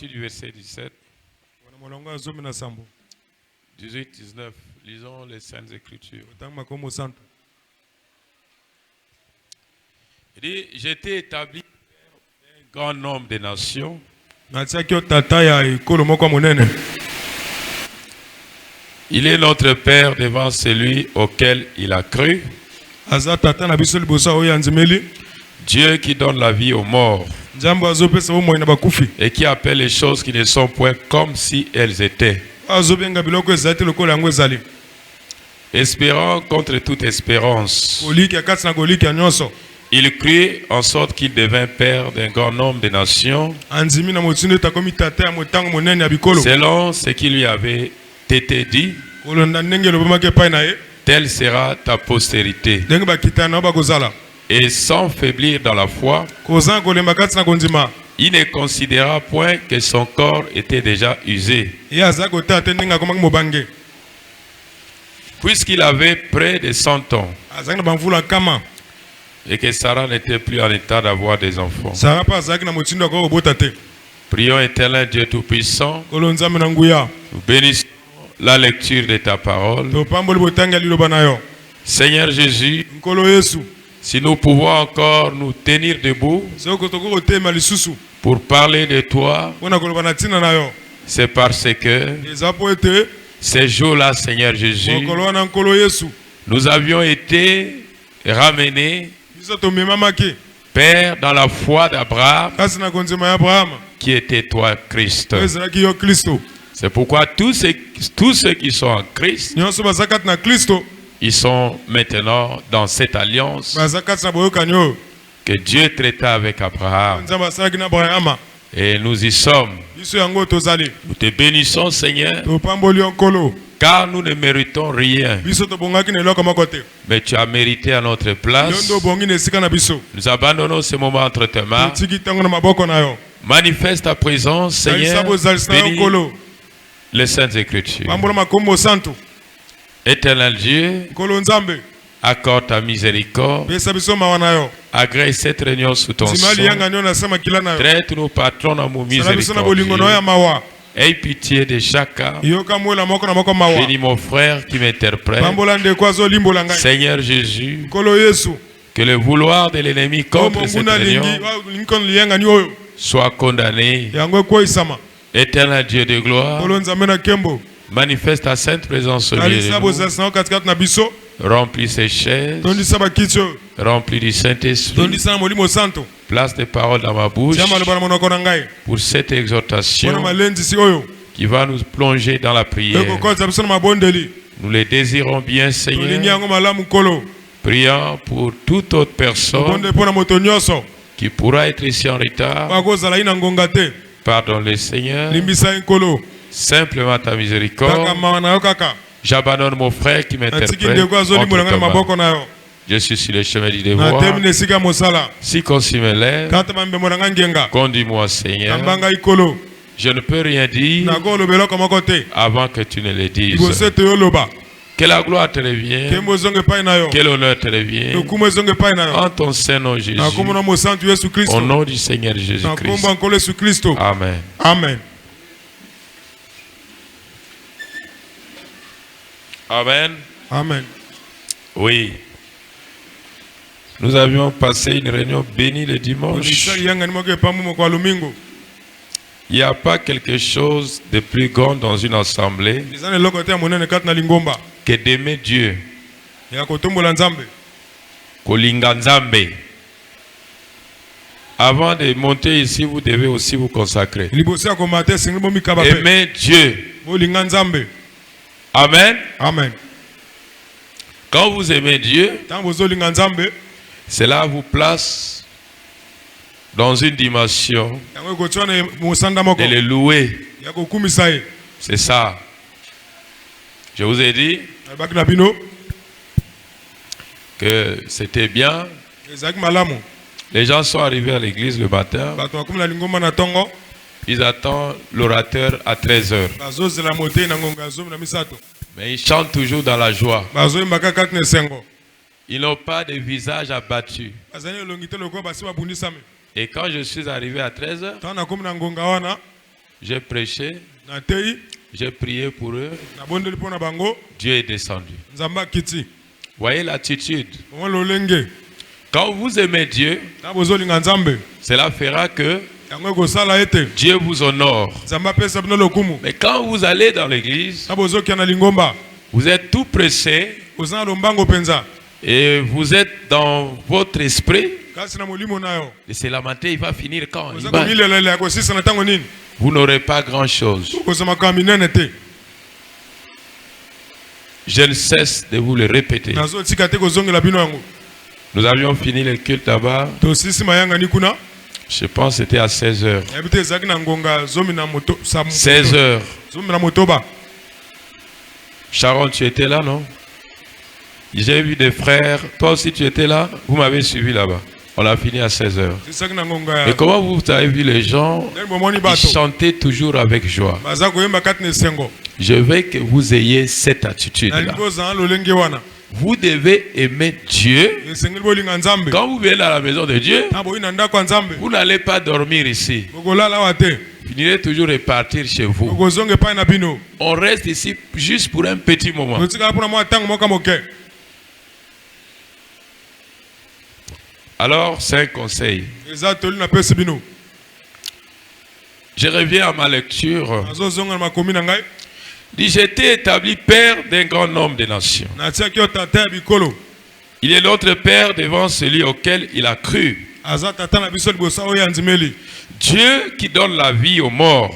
partir du verset 17, 18-19, lisons les Saintes Écritures. Il dit, j'étais établi un grand nombre de nations. Il est notre Père devant celui auquel il a cru. Dieu qui donne la vie aux morts et qui appelle les choses qui ne sont point comme si elles étaient. Espérant contre toute espérance. Il crut en sorte qu'il devint père d'un grand nombre de nations, selon ce qui lui avait été dit, telle sera ta postérité. Et sans faiblir dans la foi, il ne considéra point que son corps était déjà usé, puisqu'il avait près de 100 ans, et que Sarah n'était plus en état d'avoir des enfants. Prions éternel Dieu Tout-Puissant, nous bénissons la lecture de ta parole. Seigneur Jésus, si nous pouvons encore nous tenir debout pour parler de toi, c'est parce que ces jours-là, Seigneur Jésus, nous avions été ramenés, Père, dans la foi d'Abraham, qui était toi, Christ. C'est pourquoi tous ceux qui sont en Christ, ils sont maintenant dans cette alliance que Dieu traita avec Abraham. Et nous y sommes. Nous te bénissons, Seigneur, car nous ne méritons rien. Mais tu as mérité à notre place. Nous abandonnons ce moment entre tes mains. Manifeste ta présence, Seigneur. Bénis les Saintes Écritures. Éternel Dieu, accorde ta miséricorde. Agrée cette réunion sous ton sang. Traite-nous par ton amour miséricordieux. Aie pitié de chacun. Bénis mon frère qui m'interprète. Seigneur Jésus, que le vouloir de l'ennemi contre cette réunion soit condamné. Éternel Dieu de gloire, manifeste ta sainte présence au milieu de nous. Remplis ces chaises, remplis du Saint-Esprit. Place des paroles dans ma bouche pour cette exhortation qui va nous plonger dans la prière. Nous les désirons bien, Seigneur. Prions pour toute autre personne qui pourra être ici en retard. Pardonne-les, Seigneur. Simplement ta miséricorde. J'abandonne mon frère qui m'interprète. Je suis sur le chemin du devoir. Si conçu mes lèvres, conduis-moi, Seigneur. Je ne peux rien dire avant que tu ne le dises. Que la gloire te revienne, que l'honneur te revienne, en ton Saint-Nom Jésus, au nom du Seigneur Jésus-Christ. Amen. Amen. Amen. Amen. Oui. Nous avions passé une réunion bénie le dimanche. Il n'y a pas quelque chose de plus grand dans une assemblée que d'aimer Dieu. Kolinga Nzambe. Avant de monter ici, vous devez aussi vous consacrer. Aimer Dieu. Amen. Amen. Quand vous aimez Dieu, cela vous place dans une dimension de le louer. C'est ça. Je vous ai dit que c'était bien. Les gens sont arrivés à l'église le matin. Ils attendent l'orateur à 13h. Mais ils chantent toujours dans la joie. Ils n'ont pas de visage abattu. Et quand je suis arrivé à 13h, J'ai prêché. J'ai prié pour eux. Dieu est descendu. Voyez l'attitude. Quand vous aimez Dieu, cela fera que Dieu vous honore. Mais quand vous allez dans l'église, vous êtes tout pressé et vous êtes dans votre esprit. Et c'est la matin, il va finir quand? Vous n'aurez pas grand-chose. Je ne cesse de vous le répéter. Nous avions fini le culte là-bas. Je pense que c'était à 16h. 16h. Sharon, tu étais là, non? J'ai vu des frères. Toi aussi, tu étais là? Vous m'avez suivi là-bas. On a fini à 16h. Et comment vous avez vu les gens? Ils chantaient toujours avec joie. Je veux que vous ayez cette attitude-là. Vous devez aimer Dieu. Quand vous venez à la maison de Dieu, vous n'allez pas dormir ici. Vous finirez toujours repartir chez vous. On reste ici juste pour un petit moment. Alors, c'est un conseil. Je reviens à ma lecture. Dit, j'étais établi père d'un grand nombre de nations. Il est notre père devant celui auquel il a cru. Dieu qui donne la vie aux morts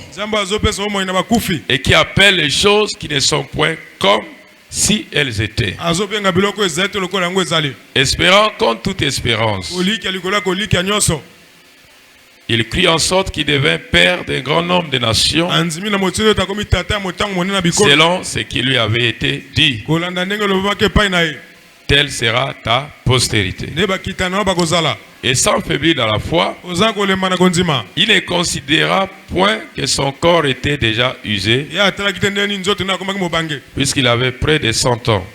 et qui appelle les choses qui ne sont point comme si elles étaient. Espérant contre toute espérance. Il crie en sorte qu'il devint père d'un grand nombre de nations selon ce qui lui avait été dit. Telle sera ta postérité. Et sans faiblir dans la foi, il ne considéra point que son corps était déjà usé, puisqu'il avait près de 100 ans,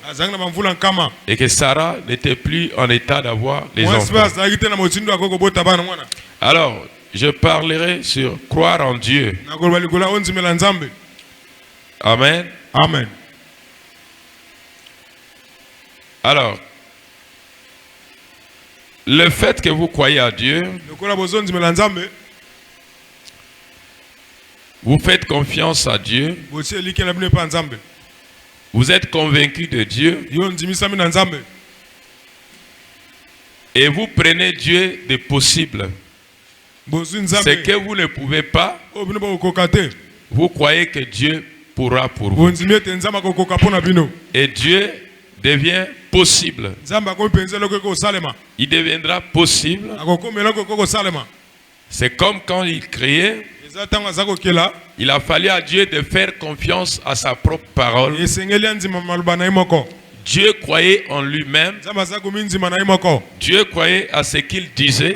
et que Sarah n'était plus en état d'avoir les enfants. Alors, je parlerai sur croire en Dieu. Amen. Amen. Alors, le fait que vous croyez à Dieu, vous faites confiance à Dieu, vous êtes convaincu de Dieu, et vous prenez Dieu de possible. Ce que vous ne pouvez pas, vous croyez que Dieu pourra pour vous. Et Dieu devient possible. Il deviendra possible. C'est comme quand il créait. Il a fallu à Dieu de faire confiance à sa propre parole. Dieu croyait en lui-même. Dieu croyait à ce qu'il disait.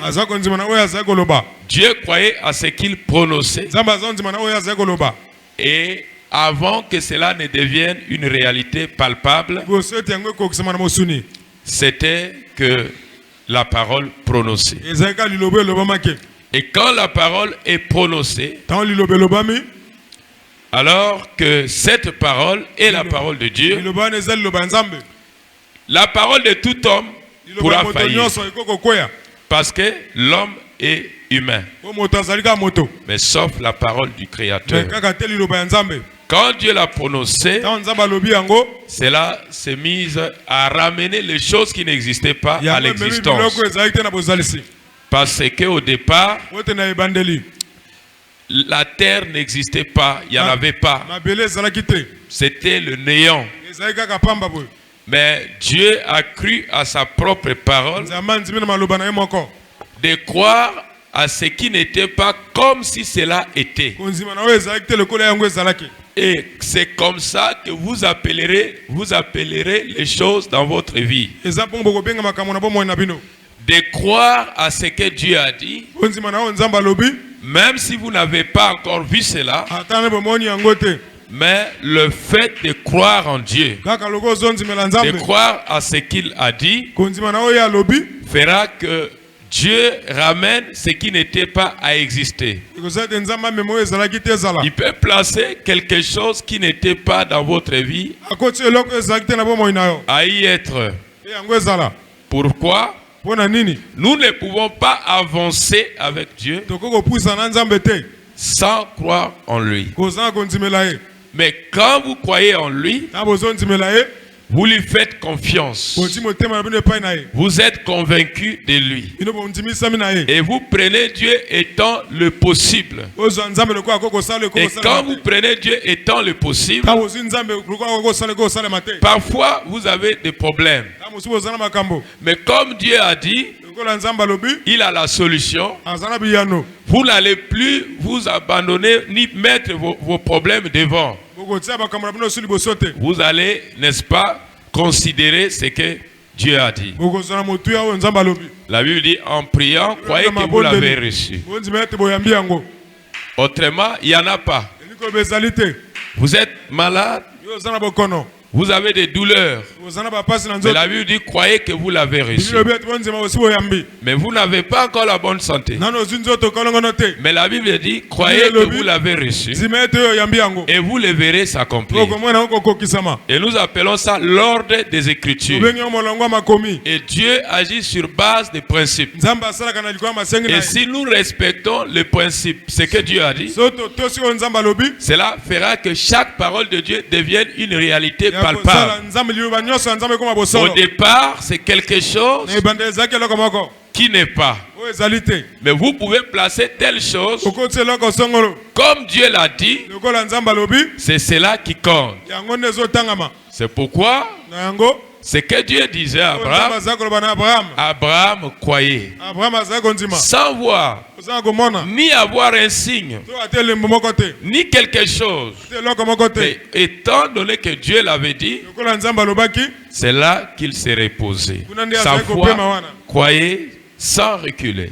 Dieu croyait à ce qu'il prononçait. Et avant que cela ne devienne une réalité palpable, c'était que la parole prononcée. Et quand la parole est prononcée, alors que cette parole est la parole de Dieu, la parole de tout homme pourra faillir. Parce que l'homme est humain. Mais sauf la parole du Créateur. Quand Dieu l'a prononcé, cela s'est mis à ramener les choses qui n'existaient pas à l'existence. Parce qu'au départ, la terre n'existait pas, il n'y en avait pas. C'était le néant. Mais Dieu a cru à sa propre parole de croire à ce qui n'était pas comme si cela était. Et c'est comme ça que vous appellerez les choses dans votre vie. De croire à ce que Dieu a dit, même si vous n'avez pas encore vu cela, mais le fait de croire en Dieu, de croire à ce qu'il a dit, fera que Dieu ramène ce qui n'était pas à exister. Il peut placer quelque chose qui n'était pas dans votre vie à y être. Pourquoi? Nous ne pouvons pas avancer avec Dieu sans croire en lui. Mais quand vous croyez en lui, vous lui faites confiance. Vous êtes convaincu de lui. Et vous prenez Dieu étant le possible. Et quand vous prenez Dieu étant le possible, parfois vous avez des problèmes. Mais comme Dieu a dit, il a la solution. Vous n'allez plus vous abandonner ni mettre vos problèmes devant. Vous allez, n'est-ce pas, considérer ce que Dieu a dit. La Bible dit, en priant, croyez que vous l'avez reçu. Autrement, il n'y en a pas. Vous êtes malade. Vous avez des douleurs. Mais la Bible dit, croyez que vous l'avez reçu. Mais vous n'avez pas encore la bonne santé. Mais la Bible dit, croyez que vous l'avez reçu. Et vous le verrez s'accomplir. Et nous appelons ça l'ordre des Écritures. Et Dieu agit sur base des principes. Et si nous respectons les principes, ce que Dieu a dit, cela fera que chaque parole de Dieu devienne une réalité palpable. Au départ, c'est quelque chose qui n'est pas. Mais vous pouvez placer telle chose comme Dieu l'a dit. C'est cela qui compte. C'est pourquoi ce que Dieu disait à Abraham, Abraham croyait sans voir ni avoir un signe ni quelque chose. Mais étant donné que Dieu l'avait dit, c'est là qu'il s'est reposé. Sa foi croyait sans reculer.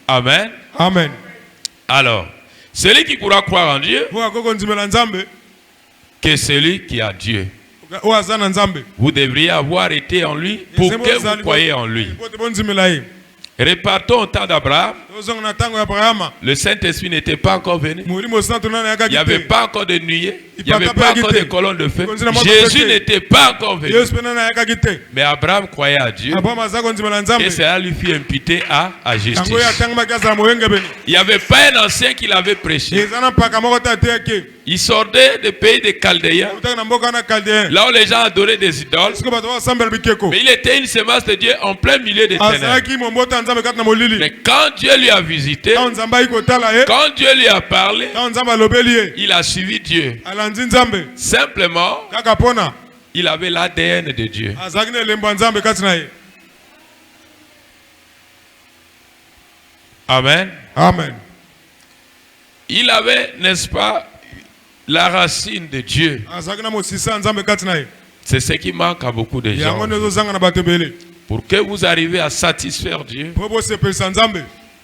Amen. Amen. Alors, celui qui pourra croire en Dieu, que celui qui a Dieu. Vous devriez avoir été en lui pour que vous croyez en lui. Repartons au temps d'Abraham. Le Saint-Esprit n'était pas encore venu. Il n'y avait pas encore de nuée. Il n'y avait pas encore de colonne de feu. Jésus n'était pas encore venu. Mais Abraham croyait à Dieu. Et cela lui fit imputer à justice. Il n'y avait pas un ancien qui l'avait prêché. Il sortait des pays des Chaldéens, là où les gens adoraient des idoles. Mais il était une semence de Dieu en plein milieu des ténèbres. Mais quand Dieu lui a visité, quand Dieu lui a parlé, il a suivi Dieu. Simplement, il avait l'ADN de Dieu. Amen. Amen. Il avait, n'est-ce pas, la racine de Dieu. C'est ce qui manque à beaucoup de gens. Pour que vous arriviez à satisfaire Dieu,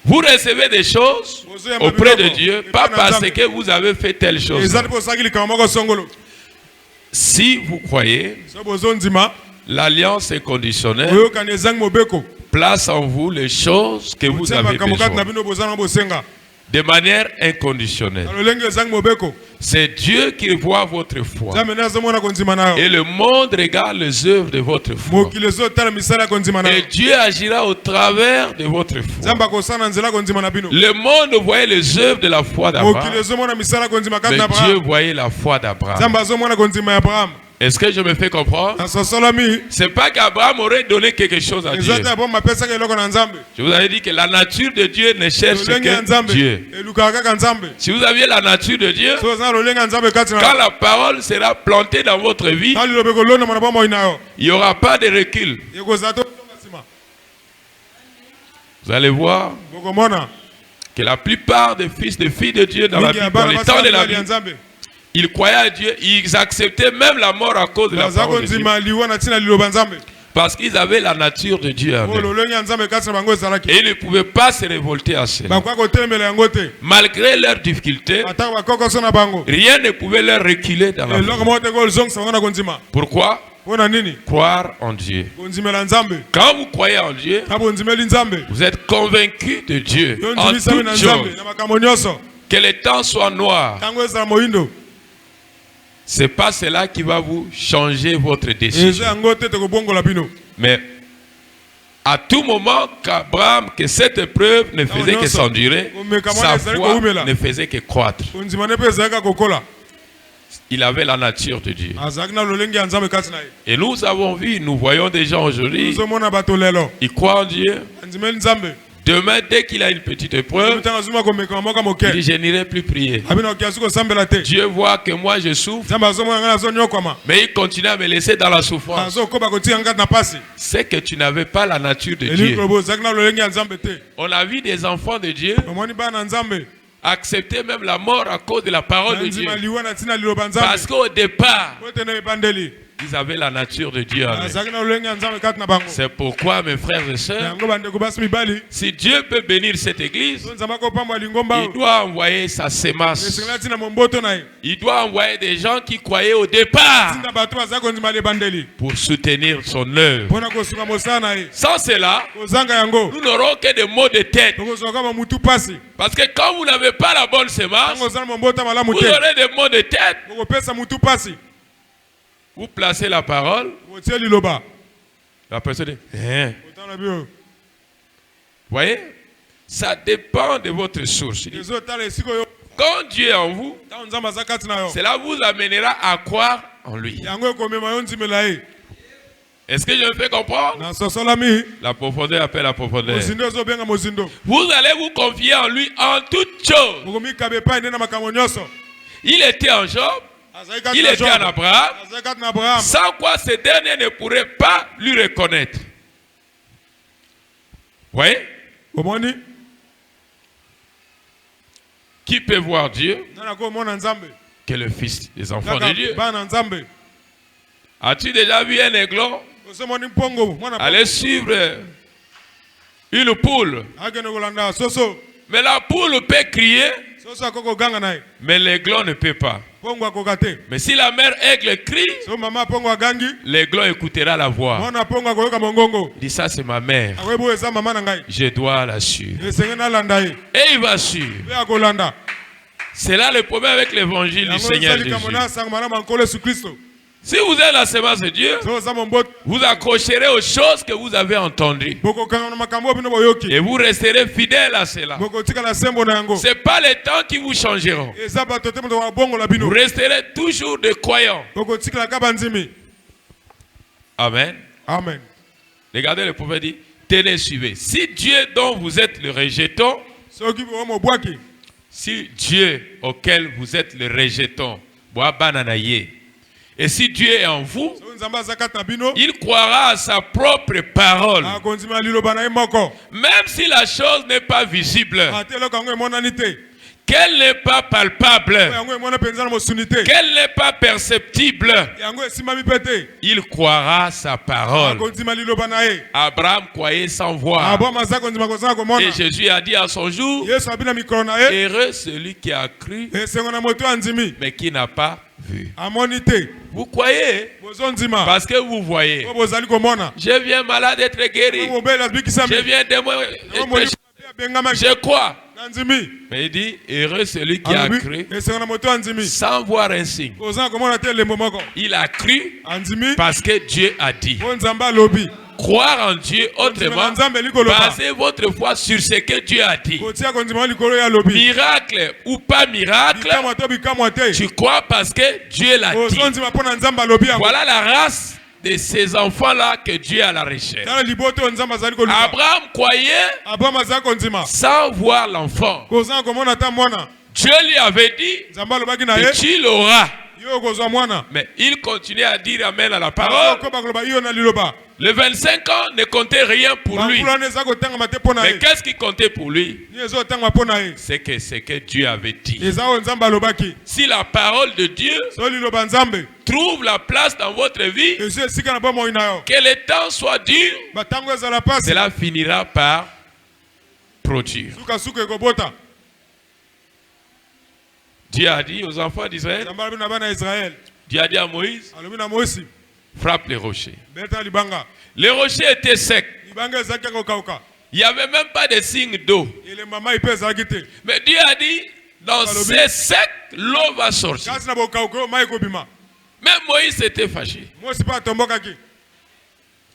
vous recevez des choses auprès de Dieu, pas parce que vous avez fait telle chose. Si vous croyez, l'alliance est conditionnelle, place en vous les choses que vous avez besoin. De manière inconditionnelle. C'est Dieu qui voit votre foi. Et le monde regarde les œuvres de votre foi. Et Dieu agira au travers de votre foi. Le monde voyait les œuvres de la foi d'Abraham. Mais Dieu voyait la foi d'Abraham. Est-ce que je me fais comprendre? C'est pas qu'Abraham aurait donné quelque chose à Dieu. Je vous avais dit que la nature de Dieu ne cherche que Dieu. Si vous aviez la nature de Dieu, quand la parole sera plantée dans votre vie, il n'y aura pas de recul. Vous allez voir que la plupart des fils et filles de Dieu dans la Bible, dans les temps de la Bible, ils croyaient à Dieu, ils acceptaient même la mort à cause de la parole de Dieu. Parce qu'ils avaient la nature de Dieu en eux. Et ils ne pouvaient pas se révolter à cela. Malgré leurs difficultés, rien ne pouvait leur reculer dans la vie. Pourquoi? Croire en Dieu. Quand vous croyez en Dieu, vous êtes convaincu de Dieu en toutes choses. Que les temps soient noirs, ce n'est pas cela qui va vous changer votre décision. Mais à tout moment qu'Abraham, que cette épreuve ne faisait que s'endurer, sa foi ne faisait que croître. Il avait la nature de Dieu. Et nous avons vu, nous voyons des gens aujourd'hui, ils croient en Dieu. Demain, dès qu'il a une petite épreuve, il dit, je n'irai plus prier. Dieu voit que moi je souffre, mais il continue à me laisser dans la souffrance. C'est que tu n'avais pas la nature de Dieu. On a vu des enfants de Dieu accepter même la mort à cause de la parole de Dieu. Parce qu'au départ, ils avaient la nature de Dieu. C'est pourquoi, mes frères et sœurs, si Dieu peut bénir cette église, il doit envoyer sa sémence. Il doit envoyer des gens qui croyaient au départ pour soutenir son œuvre. Sans cela, nous n'aurons que des maux de tête. Parce que quand vous n'avez pas la bonne sémence, vous aurez des maux de tête. Vous placez la parole, la personne dit, hein. Vous voyez, ça dépend de votre source. Quand Dieu est en vous, cela vous amènera à croire en lui. Est-ce que je me fais comprendre? La profondeur appelle la profondeur. Vous allez vous confier en lui en toutes choses. Il était en Job. Il était en Abraham, sans quoi ce dernier ne pourrait pas lui reconnaître. Vous voyez? Qui peut voir Dieu que le Fils des enfants de Dieu? As-tu déjà vu un aiglon aller suivre une poule? Mais la poule peut crier, mais l'aiglon ne peut pas. Mais si la mère aigle crie, l'aiglon écoutera la voix. Il dit, ça c'est ma mère. Je dois la suivre. Et il va suivre. C'est là le problème avec l'évangile du Seigneur Jésus. Si vous êtes la sémence de Dieu, vous accrocherez aux choses que vous avez entendues. Et vous resterez fidèles à cela. Ce n'est pas les temps qui vous changeront. Vous resterez toujours des croyants. Amen. Amen. Regardez, le prophète dit, tenez, suivez. Si Dieu dont vous êtes le rejeton, si Dieu auquel vous êtes le rejeton, et si Dieu est en vous, il croira à sa propre parole. Même si la chose n'est pas visible, qu'elle n'est pas palpable, qu'elle n'est pas perceptible, il croira sa parole. Abraham croyait sans voir. Et Jésus a dit à son jour, heureux celui qui a cru, mais qui n'a pas vu. Vous croyez parce que vous voyez. Je viens malade d'être guéri. Je viens de je crois. Mais il dit, heureux celui qui a cru sans voir un signe. Il a cru parce que Dieu a dit. Croire en Dieu, autrement, basez votre foi sur ce que Dieu a dit. Miracle ou pas miracle, tu crois parce que Dieu l'a dit. Voilà la race de ces enfants-là que Dieu a la recherche. Abraham croyait sans voir l'enfant. Dieu lui avait dit que tu l'auras. Mais il continuait à dire amen à la parole. Les 25 ans ne comptaient rien pour lui. Mais qu'est-ce qui comptait pour lui? C'est que ce que Dieu avait dit. Si la parole de Dieu trouve la place dans votre vie, que le temps soit dur, cela finira par produire. Dieu a dit aux enfants d'Israël, Dieu a dit à Moïse, frappe les rochers. Les rochers étaient secs. Il n'y avait même pas de signe d'eau. Mais Dieu a dit, dans ces secs, l'eau va sortir. Même Moïse était fâché.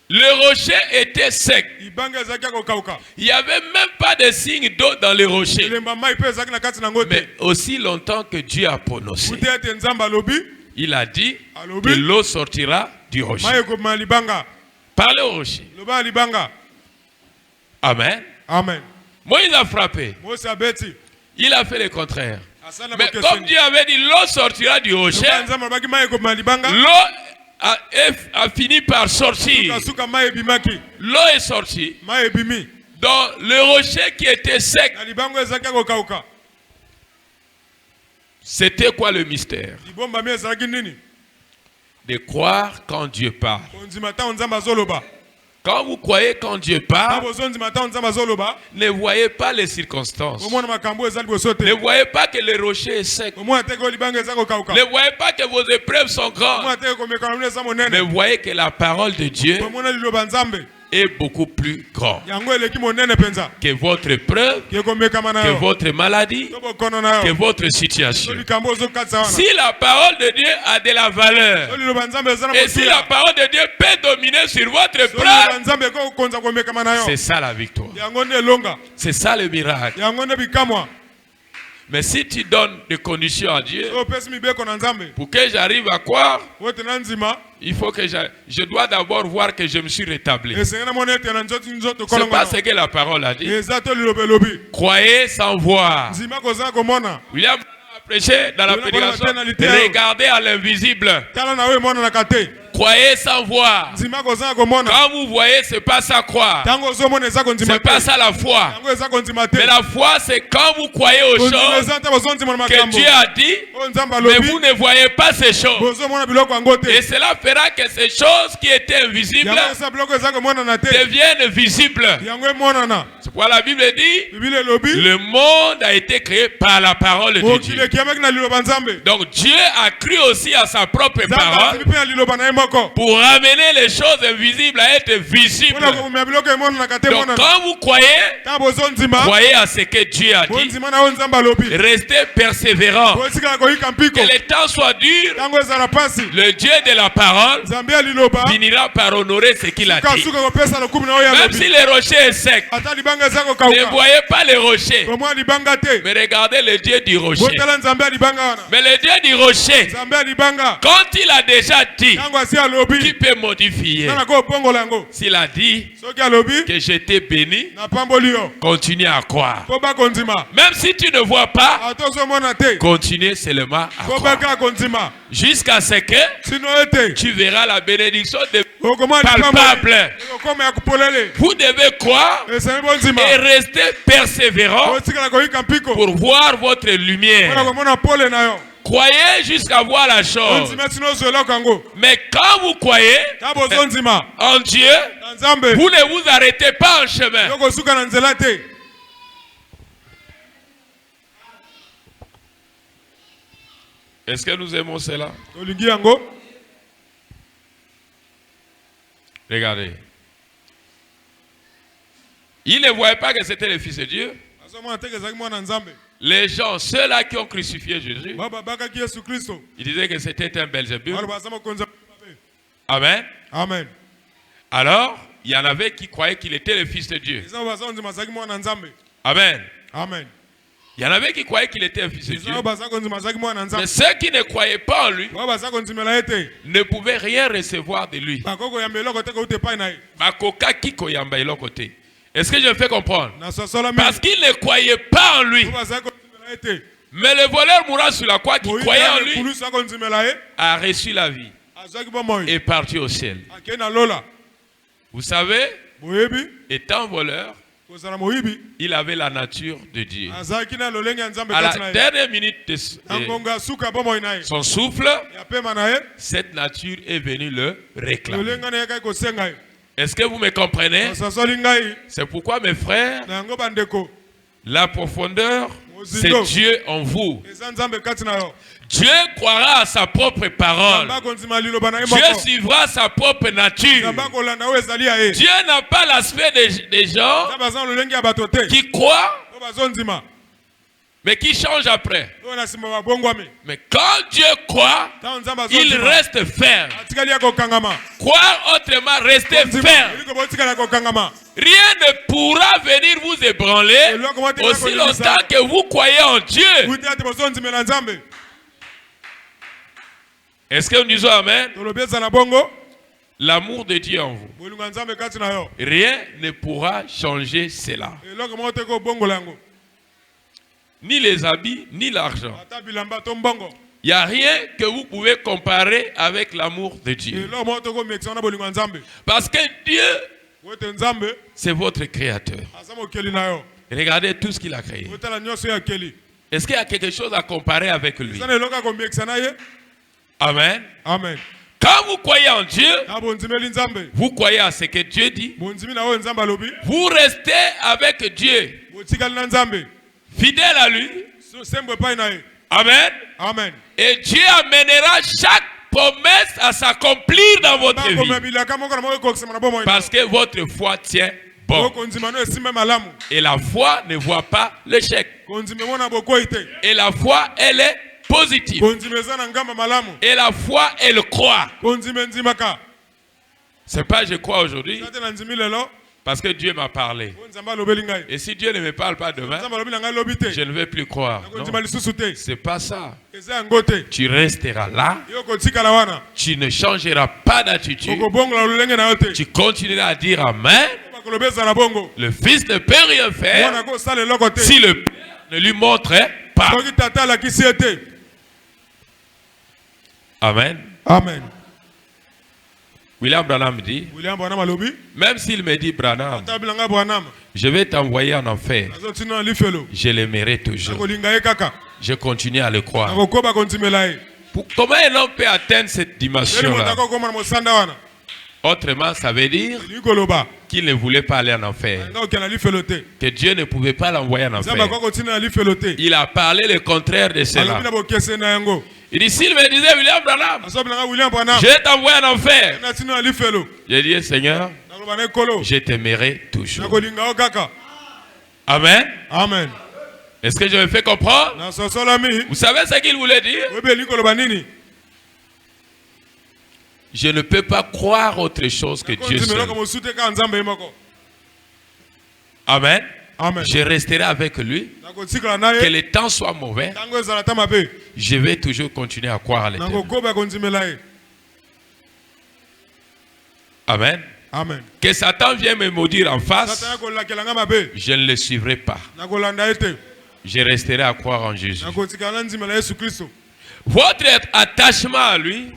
Le rocher était sec. Il n'y avait même pas de signe d'eau dans les rochers. Mais aussi longtemps que Dieu a prononcé, il a dit que l'eau sortira du rocher. Parlez au rocher. Amen. Amen. Moïse a frappé. Il a fait le contraire. Mais comme Dieu avait dit, l'eau sortira du rocher, l'eau a fini par sortir. L'eau est sortie dans le rocher qui était sec. C'était quoi le mystère? De croire quand Dieu parle. Quand vous croyez quand Dieu parle, ne voyez pas les circonstances. Ne voyez pas que le rocher est sec. Ne voyez pas que vos épreuves sont grandes. Mais voyez que la parole de Dieu est beaucoup plus grande que votre épreuve, que votre maladie, que votre situation. Si la parole de Dieu a de la valeur, et si la parole de Dieu peut dominer sur votre épreuve, c'est ça la victoire. C'est ça le miracle. Mais si tu donnes des conditions à Dieu, pour que j'arrive à croire, il faut que je dois d'abord voir que je me suis rétabli. C'est pas ce que la parole a dit. Croyez sans voir. William a prêché dans la prédication. Regardez à l'invisible. Croyez sans voir. Quand vous voyez, c'est pas ça croire. C'est pas ça la foi. Mais la foi, c'est quand vous croyez aux choses que Dieu a dit, mais vous ne voyez pas ces choses. Et cela fera que ces choses qui étaient invisibles deviennent visibles. C'est pourquoi la Bible dit, le monde a été créé par la parole de Dieu. Donc Dieu a cru aussi à sa propre parole pour ramener les choses invisibles à être visibles. Donc quand vous croyez, croyez à ce que Dieu a dit. Restez persévérants. Que le temps soit dur, le Dieu de la parole finira par honorer ce qu'il a dit. Même si le rocher est sec, ne voyez pas le rocher, mais regardez le Dieu du rocher. Mais le Dieu du rocher, quand il a déjà dit, qui peut modifier? S'il a dit que j'étais béni, continue à croire. Même si tu ne vois pas, continue seulement à croire. Jusqu'à ce que tu verras la bénédiction de palpable. Vous devez croire et rester persévérant pour voir votre lumière. Croyez jusqu'à voir la chose. Mais quand vous croyez en Dieu, vous ne vous arrêtez pas en chemin. Est-ce que nous aimons cela? Regardez. Il ne voyait pas que c'était le Fils de Dieu. Les gens, ceux-là qui ont crucifié Jésus, ils disaient que c'était un Belzébul. Amen. Amen. Alors, il y en avait qui croyaient qu'il était le Fils de Dieu. Amen. Amen. Il y en avait qui croyaient qu'il était un fils de Dieu. Mais ceux qui ne croyaient pas en lui ne pouvaient rien recevoir de lui. Est-ce que je me fais comprendre? Parce qu'ils ne croyaient pas en lui. Mais le voleur mourant sur la croix qui croyait en lui a reçu la vie et est parti au ciel. Vous savez, étant voleur, il avait la nature de Dieu. À la dernière minute de son souffle, cette nature est venue le réclamer. Est-ce que vous me comprenez? C'est pourquoi, mes frères, la profondeur c'est Dieu en vous. Dieu croira à sa propre parole. Dieu suivra sa propre nature. Dieu n'a pas l'aspect des gens qui croient mais qui changent après. Mais quand Dieu croit, il reste ferme. Croire autrement, rester ferme. Rien ne pourra venir vous ébranler aussi longtemps que vous croyez en Dieu. Est-ce que nous disons Amen? L'amour de Dieu en vous. Rien ne pourra changer cela. Ni les habits, ni l'argent. Il n'y a rien que vous pouvez comparer avec l'amour de Dieu. Parce que Dieu, c'est votre créateur. Regardez tout ce qu'il a créé. Est-ce qu'il y a quelque chose à comparer avec lui? Amen. Amen. Quand vous croyez en Dieu, vous croyez à ce que Dieu dit. Vous restez avec Dieu. Fidèle à lui. Amen. Amen. Et Dieu amènera chaque promesse à s'accomplir dans votre vie. Parce que votre foi tient bon. Et la foi ne voit pas l'échec. Et la foi, elle est positive. Et la foi, elle croit. C'est pas je crois aujourd'hui. Parce que Dieu m'a parlé. Et si Dieu ne me parle pas demain, je ne vais plus croire. C'est pas ça. Tu resteras là. Tu ne changeras pas d'attitude. Tu continueras à dire Amen. Le Fils ne peut rien faire si le Père ne lui montre pas. Amen. Amen. William Branham dit, même s'il me dit Branham, je vais t'envoyer en enfer, je l'aimerai toujours. Je continue à le croire. Comment un homme peut atteindre cette dimension-là? Autrement, ça veut dire qu'il ne voulait pas aller en enfer. Que Dieu ne pouvait pas l'envoyer en enfer. Il a parlé le contraire de cela. Il dit, s'il me disait William Branham, je vais t'envoyer en enfer. J'ai dit, Seigneur, je t'aimerai toujours. Amen. Amen. Est-ce que je me fais comprendre? Vous savez ce qu'il voulait dire? Je ne peux pas croire autre chose que Dieu seul. Amen. Amen. Je resterai avec lui. Que le temps soit mauvais, je vais toujours continuer à croire à l'Éternel. Amen. Amen. Que Satan vienne me maudire en face, je ne le suivrai pas. Je resterai à croire en Jésus. Votre attachement à lui,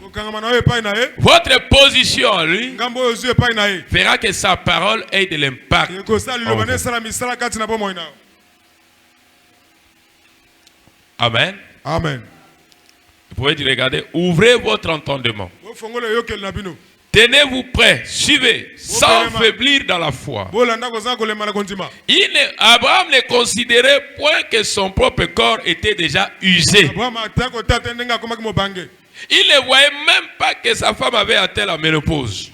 votre position à lui, fera que sa parole ait de l'impact. Amen. Amen. Vous pouvez dire, regardez, ouvrez votre entendement. Tenez-vous prêts, suivez, sans faiblir dans la foi. Abraham ne considérait point que son propre corps était déjà usé. Il ne voyait même pas que sa femme avait atteint la ménopause.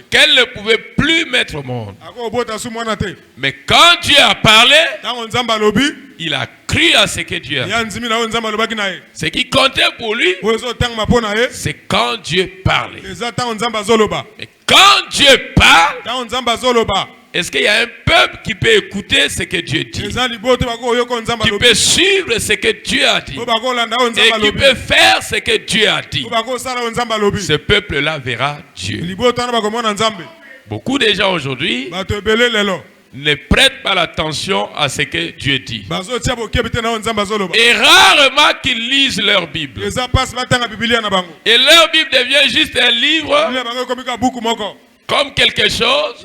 Qu'elle ne pouvait plus mettre au monde. Mais quand Dieu a parlé, il a cru à ce que Dieu a dit. Ce qui comptait pour lui, c'est quand Dieu parlait. Et quand Dieu parle, est-ce qu'il y a un peuple qui peut écouter ce que Dieu dit? Qui peut suivre ce que Dieu a dit? Et qui peut faire ce que Dieu a dit? Ce peuple-là verra Dieu. Beaucoup de gens aujourd'hui ne prêtent pas l'attention à ce que Dieu dit. Et rarement qu'ils lisent leur Bible. Et leur Bible devient juste un livre comme quelque chose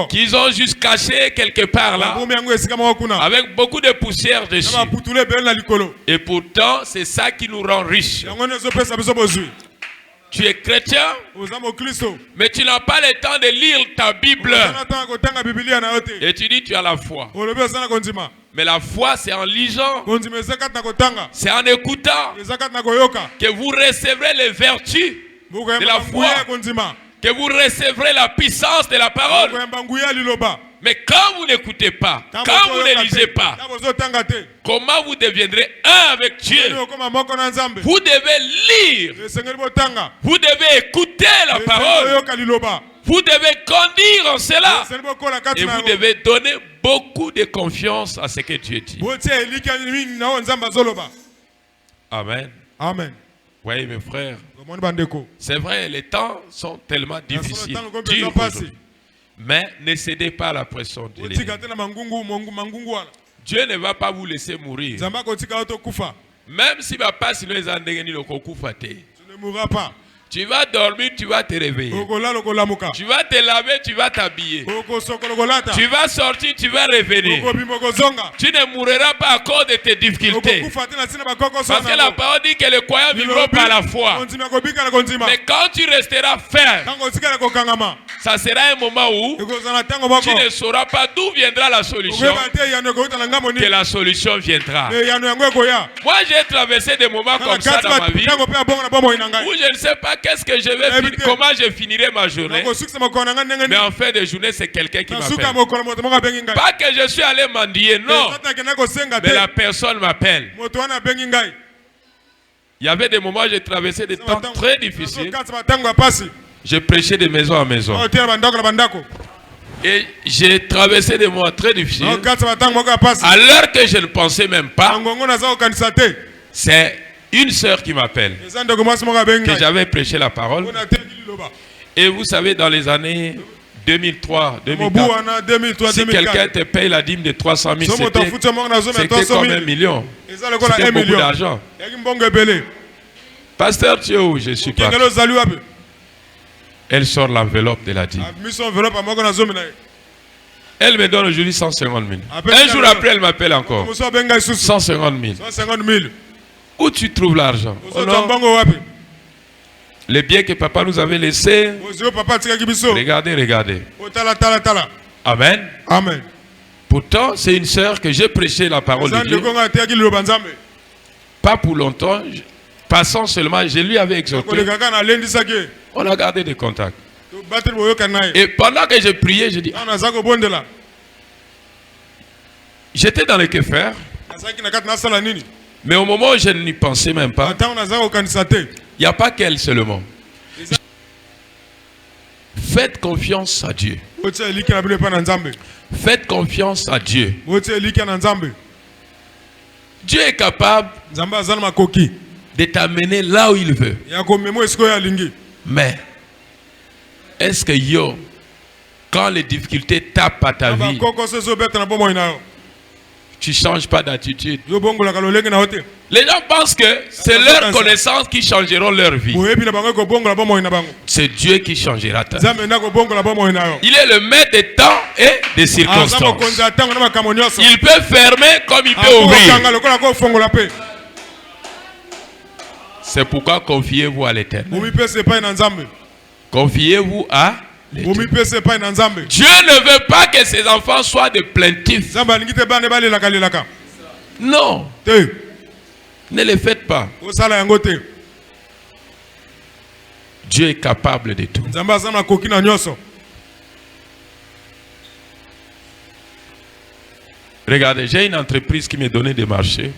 qu'ils ont juste caché quelque part là, avec beaucoup de poussière dessus. Et pourtant, c'est ça qui nous rend riches. Tu es chrétien, mais tu n'as pas le temps de lire ta Bible. Et tu dis tu as la foi. Mais la foi, c'est en lisant, c'est en écoutant que vous recevrez les vertus de la foi, que vous recevrez la puissance de la parole. Mais quand vous n'écoutez pas, quand vous ne lisez pas, comment vous deviendrez un avec Dieu? Vous devez lire, vous devez écouter la parole, vous devez conduire en cela, et vous devez donner beaucoup de confiance à ce que Dieu dit. Amen. Amen. Oui, mes frères, c'est vrai, les temps sont tellement difficiles, durs aujourd'hui. Mais ne cédez pas à la pression de l'ennemi. Dieu ne va pas vous laisser mourir. Même si papa sinon les andengeni lokokufa te. Tu ne mourras pas. Tu vas dormir, tu vas te réveiller. Tu vas te laver, tu vas t'habiller. Tu vas sortir, tu vas revenir. Tu ne mourras pas à cause de tes difficultés. Parce que la parole dit que les croyants vivront par la foi. Mais quand tu resteras ferme, ça sera un moment où tu ne sauras pas d'où viendra la solution. Que la solution viendra. Moi, j'ai traversé des moments comme ça dans ma vie où je ne sais pas qu'est-ce que je vais finir, comment je finirai ma journée. Mais en fin de journée, c'est quelqu'un qui m'appelle. Pas que je suis allé mendier, non. Mais la personne m'appelle. Il y avait des moments où j'ai traversé des temps très difficiles. J'ai prêché de maison en maison. Et j'ai traversé des moments très difficiles. À l'heure que je ne pensais même pas, c'est une sœur qui m'appelle, que j'avais prêché la parole. Et vous savez, dans les années 2003, 2004, si quelqu'un te paye la dîme de 300 000, c'était comme 1 million. C'était beaucoup d'argent. Pasteur, tu es où? Je suis pas. Elle sort l'enveloppe de la dîme. Elle me donne aujourd'hui 150 000. Un jour après, elle m'appelle encore. 150 000. Où tu trouves l'argent? Les biens que papa nous avait laissés. Regardez, regardez. Amen. Amen. Pourtant, c'est une sœur que j'ai prêché la parole de Dieu. Pas pour longtemps. Passant seulement, je lui avais exhorté. On a gardé des contacts. Et pendant que je priais, je dis, j'étais dans le Kéfer. Mais au moment où je n'y pensais même pas, il n'y a pas qu'elle seulement. Faites confiance à Dieu. Faites confiance à Dieu. Dieu est capable de t'amener là où il veut. Mais est-ce que quand les difficultés tapent à ta vie, tu ne changes pas d'attitude? Les gens pensent que c'est leurs connaissances qui changeront leur vie. C'est Dieu qui changera ta vie. Il est le maître des temps et des circonstances. Il peut fermer comme il peut ouvrir. C'est pourquoi confiez-vous à l'Éternel. Confiez-vous à l'Éternel. Dieu ne veut pas que ses enfants soient des plaintifs. Non. Ne les faites pas. Dieu est capable de tout. Regardez, j'ai une entreprise qui me donnait des marchés.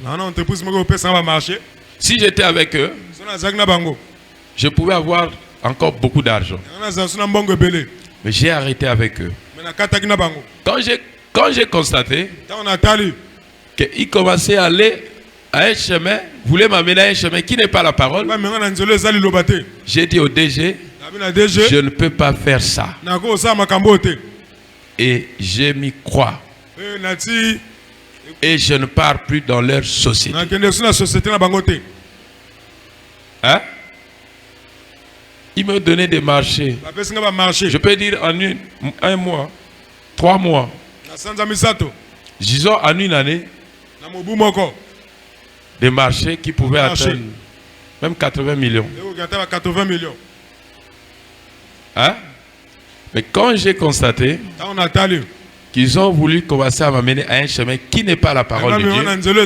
Si j'étais avec eux, je pouvais avoir encore beaucoup d'argent. Mais j'ai arrêté avec eux. Quand j'ai constaté qu'ils commençaient à aller à un chemin, voulaient m'amener à un chemin qui n'est pas la parole, j'ai dit au DG, je ne peux pas faire ça. Et je m'y crois. Et je ne pars plus dans leur société. Hein? Ils me donnaient des marchés. Je peux dire en un mois, 3 mois. Disons en une année, des marchés qui pouvaient atteindre Même 80 millions. 80 millions. Hein? Mais quand j'ai constaté qu'ils ont voulu commencer à m'amener à un chemin qui n'est pas la parole de Dieu,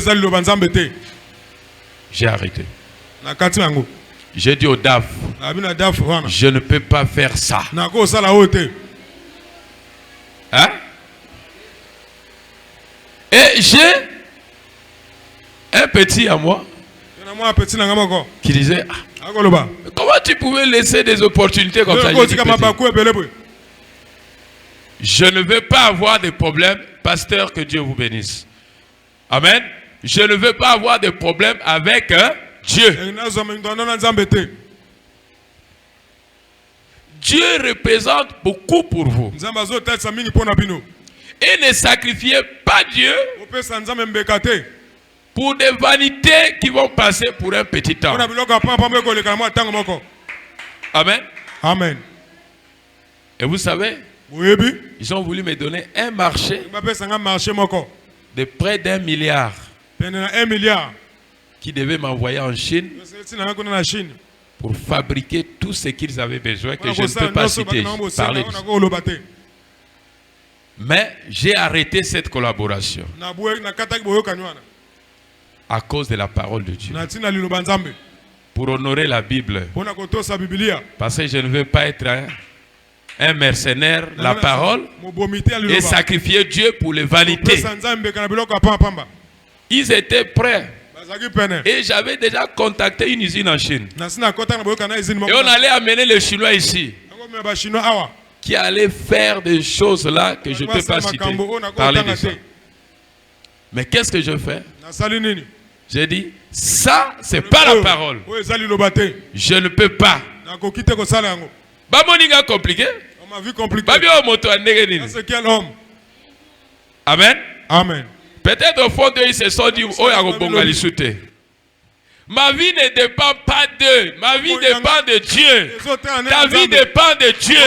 j'ai arrêté. J'ai dit au DAF, je ne peux pas faire ça. Hein? Et j'ai un petit à moi qui disait, comment tu pouvais laisser des opportunités comme ça? Je ne veux pas avoir de problème, pasteur, que Dieu vous bénisse. Amen. Je ne veux pas avoir de problème avec Dieu. Dieu représente beaucoup pour vous. Et ne sacrifiez pas Dieu pour des vanités qui vont passer pour un petit temps. Amen. Amen. Et vous savez, ils ont voulu me donner un marché de près d'1 milliard qui devait m'envoyer en Chine pour fabriquer tout ce qu'ils avaient besoin, que je ne peux pas citer, parler de ça. Mais j'ai arrêté cette collaboration à cause de la parole de Dieu. Pour honorer la Bible. Parce que je ne veux pas être un mercenaire, la parole, et sacrifier Dieu pour les vanités. Ils étaient prêts. Et j'avais déjà contacté une usine en Chine. Et on allait amener les Chinois ici, qui allaient faire des choses là que je ne peux pas citer, parler de ça. Mais qu'est-ce que je fais? J'ai dit, ça, c'est pas la parole. Je ne peux pas. Bamoninga compliqué. C'est quel homme? Amen. Amen. Peut-être au fond d'eux, ils se sont dit, oh, ma vie ne dépend pas d'eux. Ma vie dépend de Dieu. Ta vie dépend de Dieu.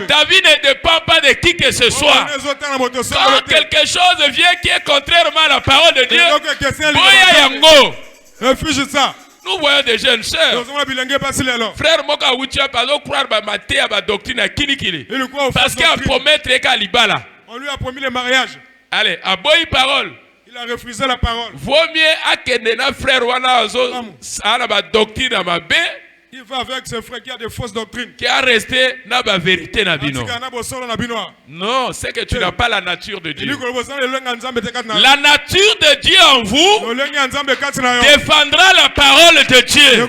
Ta vie ne dépend pas de qui que ce soit. Quand quelque chose vient qui est contrairement à la parole de Dieu, refuse ça. nous voyons des jeunes sœurs. Frère Moka Woutia, pas croire à ma doctrine à Kinikili. Parce qu'il a promettre qu'à Libala. On lui a promis le mariage. Allez, à boy parole. Il a refusé la parole. Vaut mieux à Kendena frère Wana à la doctrine à ma baie. Il va avec ses frères qui a des fausses doctrines. Qui a resté dans la vérité Nabino. Non, c'est que tu n'as pas la nature de Dieu. La nature de Dieu en vous défendra la parole de Dieu.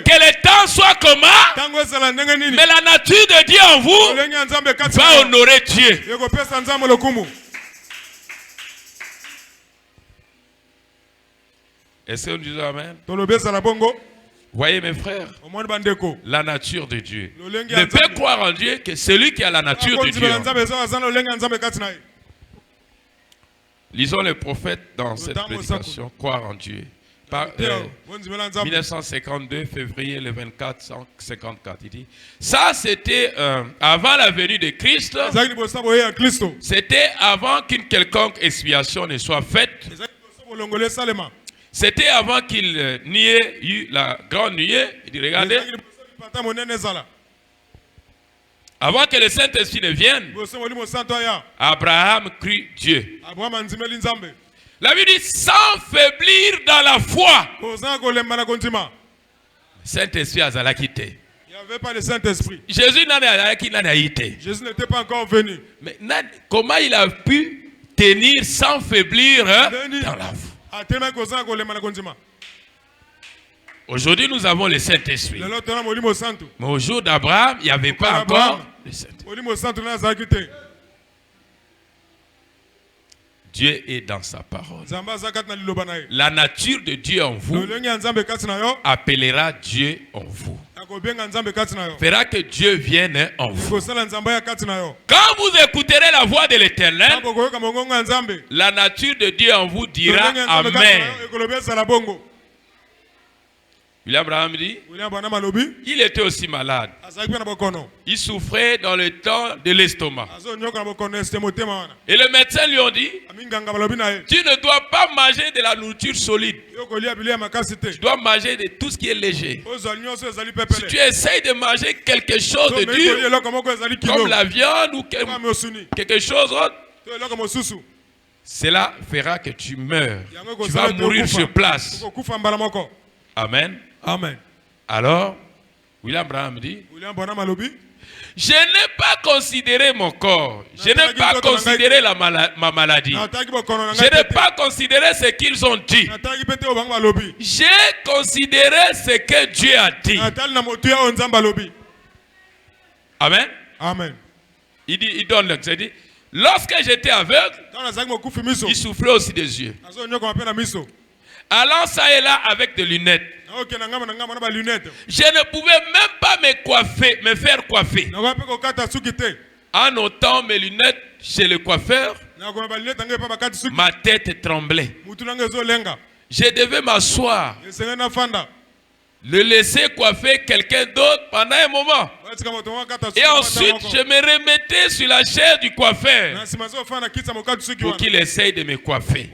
Que le temps soit comment, mais la nature de Dieu en vous va honorer Dieu. Est-ce que nous disons Amen? Voyez mes frères, la nature de Dieu. Ne peut croire en Dieu que celui qui a la nature de Dieu. Lisons les prophètes dans cette prédication, croire en Dieu. 1952, février le 24, 154, il dit, ça c'était avant la venue de Christ, c'était avant qu'une quelconque expiation ne soit faite. C'était avant qu'il n'y ait eu la grande nuée. Il dit, regardez, avant que le Saint-Esprit ne vienne, Abraham crut Dieu. La Bible dit, sans faiblir dans la foi. Saint-Esprit a quitté. Il n'y avait pas de Saint-Esprit. Jésus n'a été. Jésus n'était pas encore venu. Mais comment il a pu tenir sans faiblir dans la foi? Aujourd'hui, nous avons le Saint-Esprit. Mais au jour d'Abraham, il n'y avait pas encore le Saint-Esprit. Dieu est dans sa parole. La nature de Dieu en vous appellera Dieu en vous. Fera que Dieu vienne en vous. Quand vous écouterez la voix de l'Éternel, la nature de Dieu en vous dira Amen. William Branham dit, il était aussi malade. Il souffrait dans le temps de l'estomac. Et le médecin lui a dit, tu ne dois pas manger de la nourriture solide. Tu dois manger de tout ce qui est léger. Si tu essayes de manger quelque chose de dur, comme la viande ou quelque chose d'autre, cela fera que tu meurs. Tu vas mourir sur place. Amen. Amen. Alors, William Branham dit, je n'ai pas considéré mon corps. Je n'ai pas considéré ma maladie. Je n'ai pas considéré ce qu'ils ont dit. J'ai considéré ce que Dieu a dit. Amen. Amen. Il donne l'exemple. Il dit, lorsque j'étais aveugle, il soufflait aussi des yeux. Allant ça et là avec des lunettes. Je ne pouvais même pas me faire coiffer. En ôtant mes lunettes chez le coiffeur, ma tête tremblait. Je devais m'asseoir, le laisser coiffer quelqu'un d'autre pendant un moment. Et ensuite, je me remettais sur la chaise du coiffeur pour qu'il essaye de me coiffer.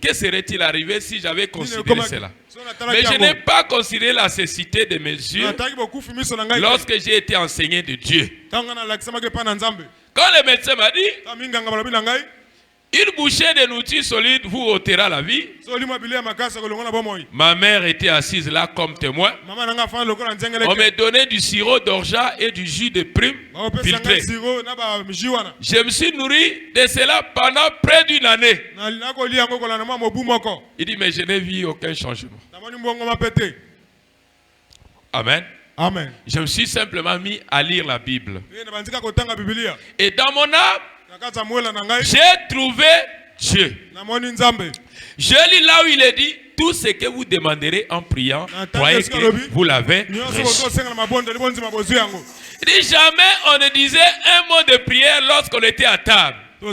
Que serait-il arrivé si j'avais considéré cela? Mais je n'ai pas considéré la cécité de mes yeux lorsque j'ai été enseigné de Dieu. Quand le médecin m'a dit, une bouchée de nourriture solide vous ôtera la vie. Ma mère était assise là comme témoin. On me donnait du sirop d'orgeat et du jus de prune filtré. Je me suis nourri de cela pendant près d'une année. Il dit, mais je n'ai vu aucun changement. Amen. Amen. Je me suis simplement mis à lire la Bible. Et dans mon âme, j'ai trouvé Dieu. Je lis là où il est dit, tout ce que vous demanderez en priant, croyez que vous l'avez reçu. Il dit, jamais on ne disait un mot de prière lorsqu'on était à table. Je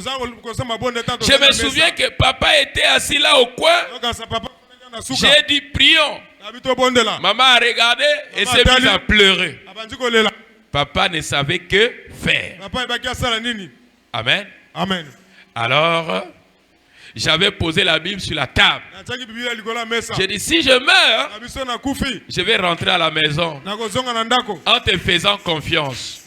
me souviens que papa était assis là au coin. J'ai dit, prions. Maman a regardé et s'est mise à pleurer. Papa ne savait que faire. Amen. Amen. Alors, j'avais posé la Bible sur la table. J'ai dit, si je meurs, je vais rentrer à la maison en te faisant confiance.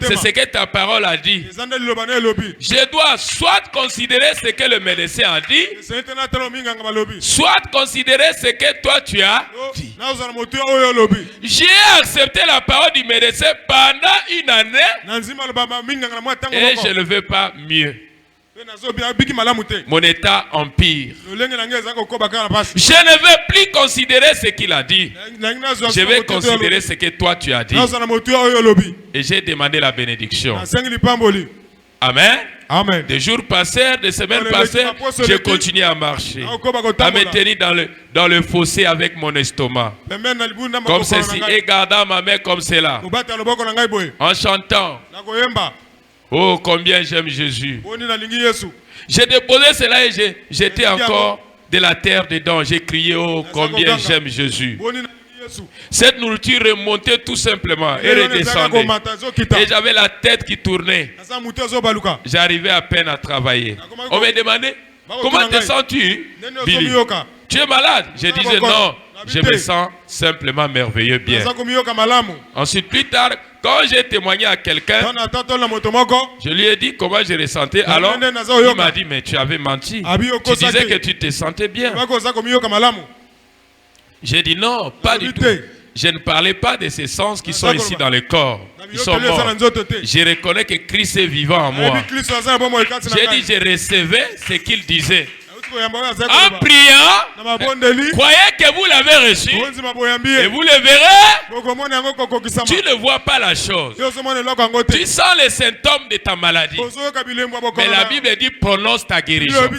C'est ce que ta parole a dit. Je dois soit considérer ce que le médecin a dit, soit considérer ce que toi tu as dit. J'ai accepté la parole du médecin pendant une année et je ne veux pas mieux. Mon état empire. Je ne veux plus considérer ce qu'il a dit. Je vais considérer ce que toi tu as dit. Et j'ai demandé la bénédiction. Amen. Amen. Des jours passèrent, des semaines passèrent, je continuais à marcher, à me tenir dans le fossé avec mon estomac, comme ceci, et gardant ma main comme cela, en chantant. Oh, combien j'aime Jésus. J'ai déposé cela et j'étais encore de la terre dedans. J'ai crié, oh, combien j'aime Jésus. Cette nourriture remontait tout simplement et redescendait. Et j'avais la tête qui tournait. J'arrivais à peine à travailler. On me demandait, comment te sens-tu, Billy? Tu es malade? Je disais non, je me sens simplement merveilleux bien. Ensuite, plus tard, quand j'ai témoigné à quelqu'un, je lui ai dit comment je ressentais. Alors, il m'a dit, mais tu avais menti. Tu disais que tu te sentais bien. J'ai dit non, pas du tout. Je ne parlais pas de ces sens qui sont ici dans le corps. Ils sont morts. Je reconnais que Christ est vivant en moi. J'ai dit, je recevais ce qu'il disait. En priant, croyez que vous l'avez reçu et vous le verrez. Tu ne vois pas la chose. Tu sens les symptômes de ta maladie. Mais la Bible dit prononce ta guérison.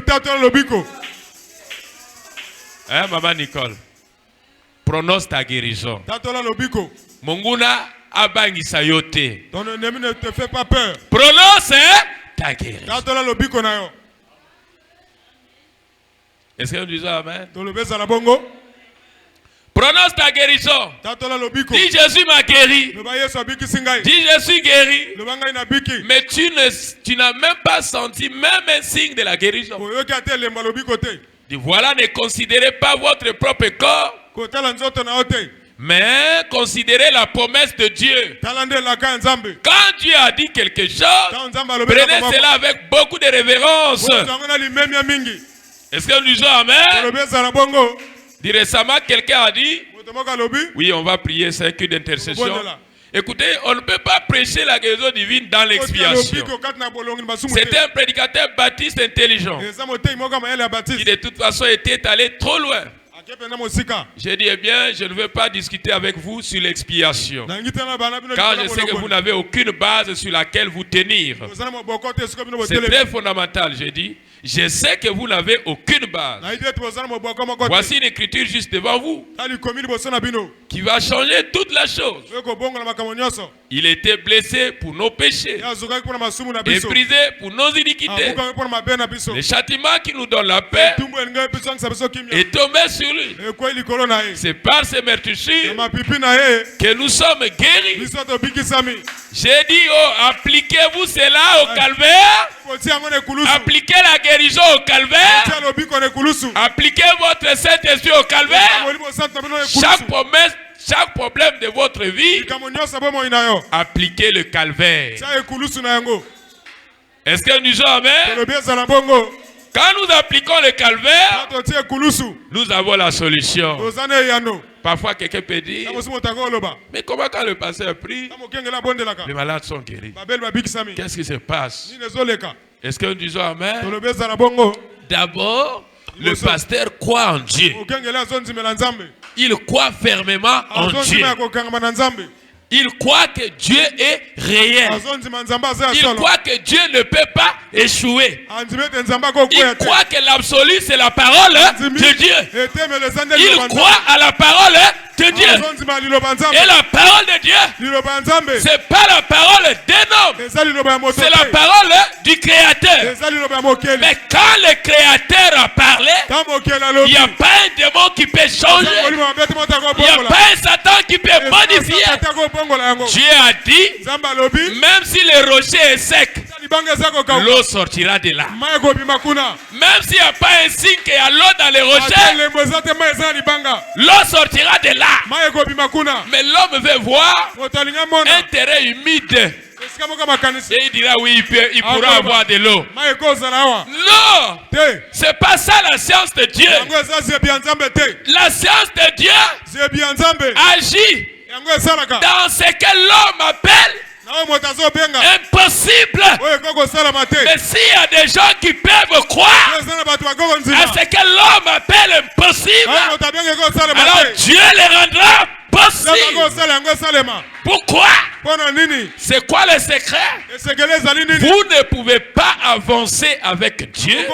Hein, maman Nicole? Prononce ta guérison. Monguna abangisa yote. Ton ennemi ne te fait pas peur. Prononce ta guérison. Est-ce que nous disons amen? Prononce ta guérison. Dis Jésus m'a guéri. Dis je suis guéri. Mais tu n'as même pas senti même un signe de la guérison. Dis voilà, ne considérez pas votre propre corps, mais considérez la promesse de Dieu. Quand Dieu a dit quelque chose, prenez cela avec beaucoup de révérence. Est-ce que nous disons amen? Dis récemment, quelqu'un a dit, oui, on va prier 5 culte d'intercession. Écoutez, on ne peut pas prêcher la guérison divine dans l'expiation. C'était un prédicateur baptiste intelligent qui de toute façon était allé trop loin. J'ai dit, eh bien, je ne veux pas discuter avec vous sur l'expiation, car je sais que vous n'avez aucune base sur laquelle vous tenir. C'est très fondamental, j'ai dit. Je sais que vous n'avez aucune base. Voici une écriture juste devant vous qui va changer toute la chose. Il était blessé pour nos péchés et brisé pour nos iniquités. Le châtiment qui nous donne la paix est tombé sur lui. C'est par ces meurtrissures que nous sommes guéris. J'ai dit, oh, appliquez-vous cela au calvaire. Appliquez la guérison au calvaire. Appliquez votre Saint-Esprit au calvaire. Chaque problème de votre vie, appliquez le calvaire. Est-ce que nous sommes amen? Quand nous appliquons le calvaire, nous avons la solution. Parfois, quelqu'un peut dire, mais comment quand le pasteur prie, les malades sont guéris? Qu'est-ce qui se passe? Est-ce que nous disons amen? D'abord, le pasteur croit en Dieu. Il croit fermement en Dieu. Il croit que Dieu est réel. Il croit que Dieu ne peut pas échouer. Il croit que l'absolu, c'est la parole de Dieu. Il croit à la parole de Dieu. Et la parole de Dieu, c'est pas la parole d'un homme. C'est la parole du Créateur. Mais quand le Créateur a parlé, il n'y a pas un démon qui peut changer. Il n'y a pas un Satan qui peut modifier. Dieu a dit, même si le rocher est sec, l'eau sortira de là. Même s'il n'y a pas un signe qu'il y a l'eau dans les rochers, l'eau sortira de là. Mais l'homme veut voir un terrain humide. Et il dira oui, il pourra avoir de l'eau. Non, c'est pas ça la science de Dieu. La science de Dieu agit dans ce que l'homme appelle impossible. Mais s'il y a des gens qui peuvent croire à ce que l'homme appelle impossible, alors Dieu les rendra possible. Pourquoi? C'est quoi le secret? Vous ne pouvez pas avancer avec Dieu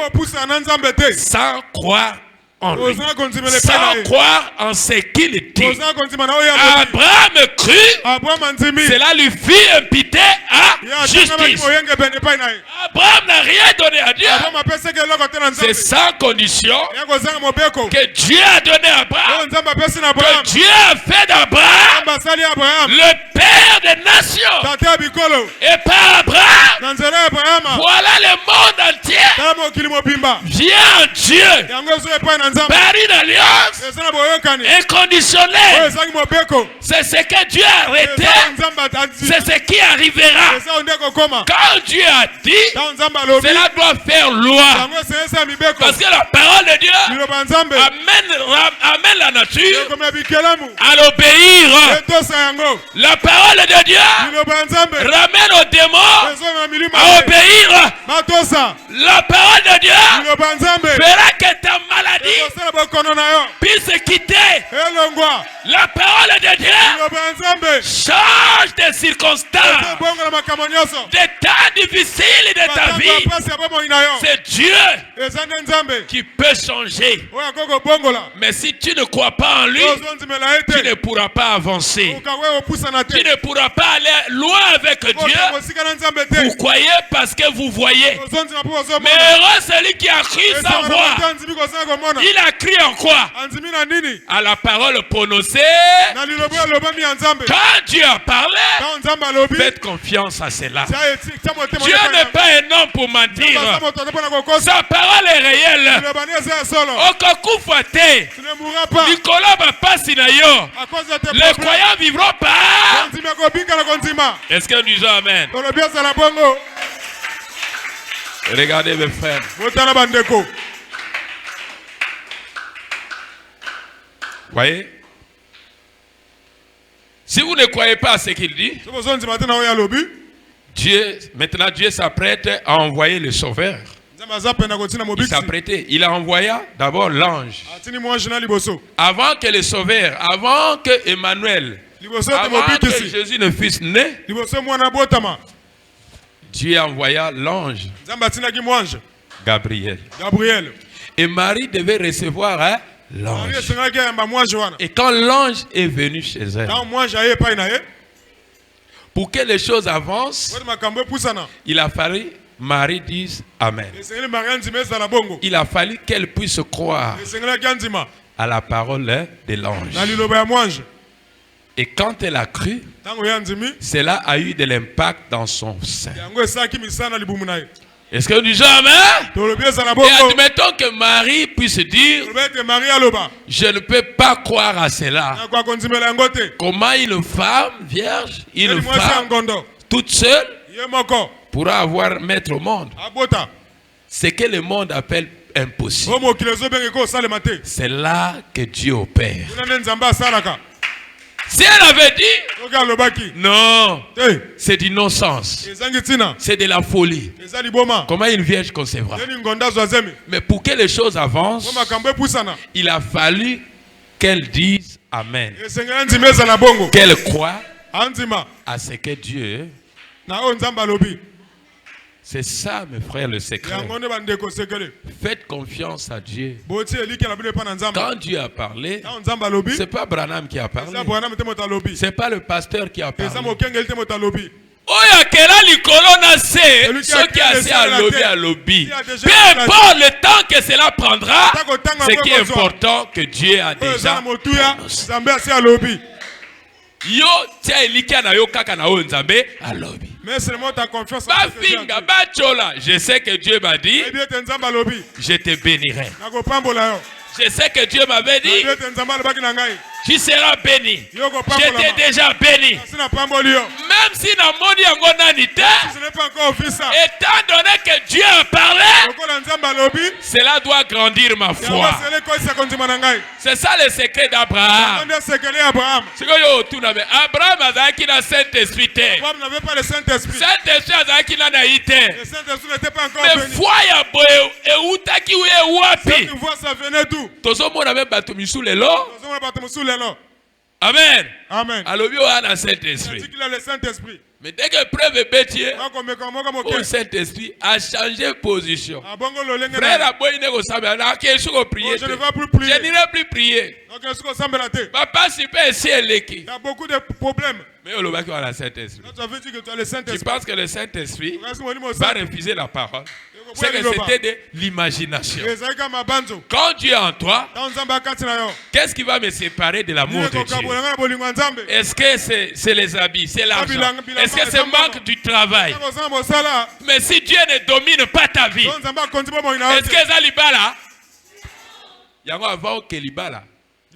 sans croire en lui, sans croire en ce qu'il dit. Abraham crut, cela lui fit imputer à justice. Abraham n'a rien donné à Dieu. C'est sans condition que Dieu a donné à Abraham, que Dieu a fait d'Abraham le père des nations. Et par Abraham, voilà le monde entier vient en Dieu par une alliance inconditionnelle. C'est ce que Dieu a arrêté. C'est ce qui arrivera. Quand Dieu a dit, cela doit faire loi. Parce que la parole de Dieu amène la nature à l'obéir. La parole de Dieu ramène aux démons à obéir. La parole de Dieu fera que ta maladie puisse quitter. La parole de Dieu change de circonstances, des temps difficiles de ta vie. C'est Dieu qui peut changer. Mais si tu ne crois pas en lui, tu ne pourras pas avancer. Tu ne pourras pas aller loin avec Dieu. Vous croyez parce que vous voyez. Mais heureux celui qui a cru sans voir. Il a cru en quoi? Andimi na nini? À la parole prononcée. Na lilobo ya loba mi nzambe. Quand Dieu a parlé, Quand nzambe alobi. faites confiance à cela. Dieu Dieu n'est pas un homme pour mentir. Sa parole est réelle. Okakufa te. Tu ne mourras pas. Nicolas va pas sinayo. À cause de tes Les croyants vivront pas. Est-ce que nous disons amen? Regardez mes frères. Voyez? Si vous ne croyez pas à ce qu'il dit, maintenant Dieu s'apprête à envoyer le Sauveur. Il s'apprêtait. Il a envoyé d'abord l'ange. Avant que le Sauveur, avant que Emmanuel, avant que Jésus ne fût né, Dieu a envoyé l'ange Gabriel. Et Marie devait recevoir l'ange. Et quand l'ange est venu chez elle, pour que les choses avancent, il a fallu Marie dise Amen. Il a fallu qu'elle puisse croire à la parole de l'ange. Et quand elle a cru, cela a eu de l'impact dans son sein. Est-ce que nous disons Amen? Et admettons que Marie puisse dire je ne peux pas croire à cela. Comment une femme vierge, une femme toute seule pourra avoir maître au monde? Ce que le monde appelle impossible. C'est là que Dieu opère. Si elle avait dit non, c'est du non-sens, c'est de la folie, comment une vierge concevra? Mais pour que les choses avancent, il a fallu qu'elle dise Amen, qu'elle croie à ce que Dieu. C'est ça, mes frères, le secret. Faites confiance à Dieu. Quand Dieu a parlé, ce n'est pas Branham qui a parlé. Ce n'est pas le pasteur qui a parlé. Oya kela likolo na se, ceux qui a se à lobby. Peu importe le temps que cela prendra, ce qui est important que Dieu a déjà prononcé. Yo tia elika na yo kaka na o nzambe a lobby. Mais seulement ta confiance en Dieu. Je sais que Dieu m'a dit, je te bénirai. Je sais que Dieu m'avait dit, tu seras béni. J'étais déjà béni. Même si na moni yango nanite, étant donné que Dieu a parlé, cela doit grandir ma foi. C'est ça le secret d'Abraham. Abraham azaki na Saint-Esprit. Saint-Esprit azaki na naïté. Mais foi ya boye eutaki we wapi. Tozomona même bato misu lelo. Amen. Amen. Alobi o ana Saint-Esprit. Mais dès que preuve est bêtier, le Saint-Esprit a changé position. Frère Aboy ne prier. Je n'irai plus prier. Papa, si peut essayer l'équipe. Il y a beaucoup de problèmes. Mais on a le Saint-Esprit. Tu penses que le Saint-Esprit va refuser la parole? C'est que c'était de l'imagination. Quand Dieu est en toi, qu'est-ce qui va me séparer de l'amour de Dieu? Est-ce que c'est les habits, c'est l'argent? Est-ce que c'est manque du travail? Mais si Dieu ne domine pas ta vie, est-ce que c'est libala? Avant que libala,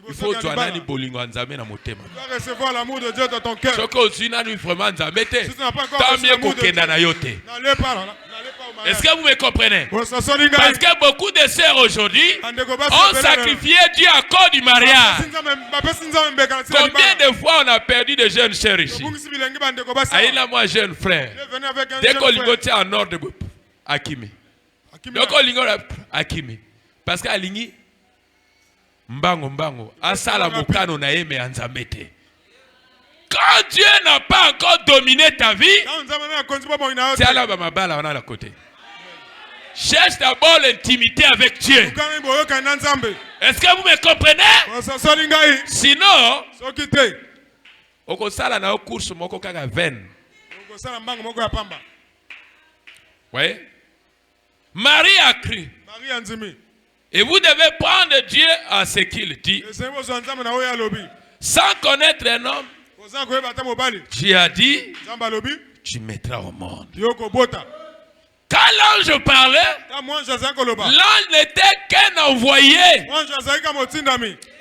il faut que tu recevoir l'amour de Dieu dans ton cœur. Est-ce que vous me comprenez? Parce que beaucoup de sœurs aujourd'hui ont sacrifié Dieu à cause du mariage. Combien de fois on a perdu de jeunes sœurs ici? Aïla, moi, jeune frère. Dès qu'on ligote en ordre de Akimi. Dès qu'on ligote Akimi. Parce qu'Alingi, Mbango, Asala Mokano Naeme Anzamete. Quand Dieu n'a pas encore dominé ta vie, c'est là ma balle on a la côté. Cherche d'abord l'intimité avec Dieu. Est-ce que vous me comprenez? Sinon, okosala na course moko kaka veine. Oui. Marie a cru. Et vous devez prendre Dieu à ce qu'il dit. Sans connaître un homme, Dieu a dit, tu mettras au monde. Quand l'ange parlait, l'ange n'était qu'un envoyé.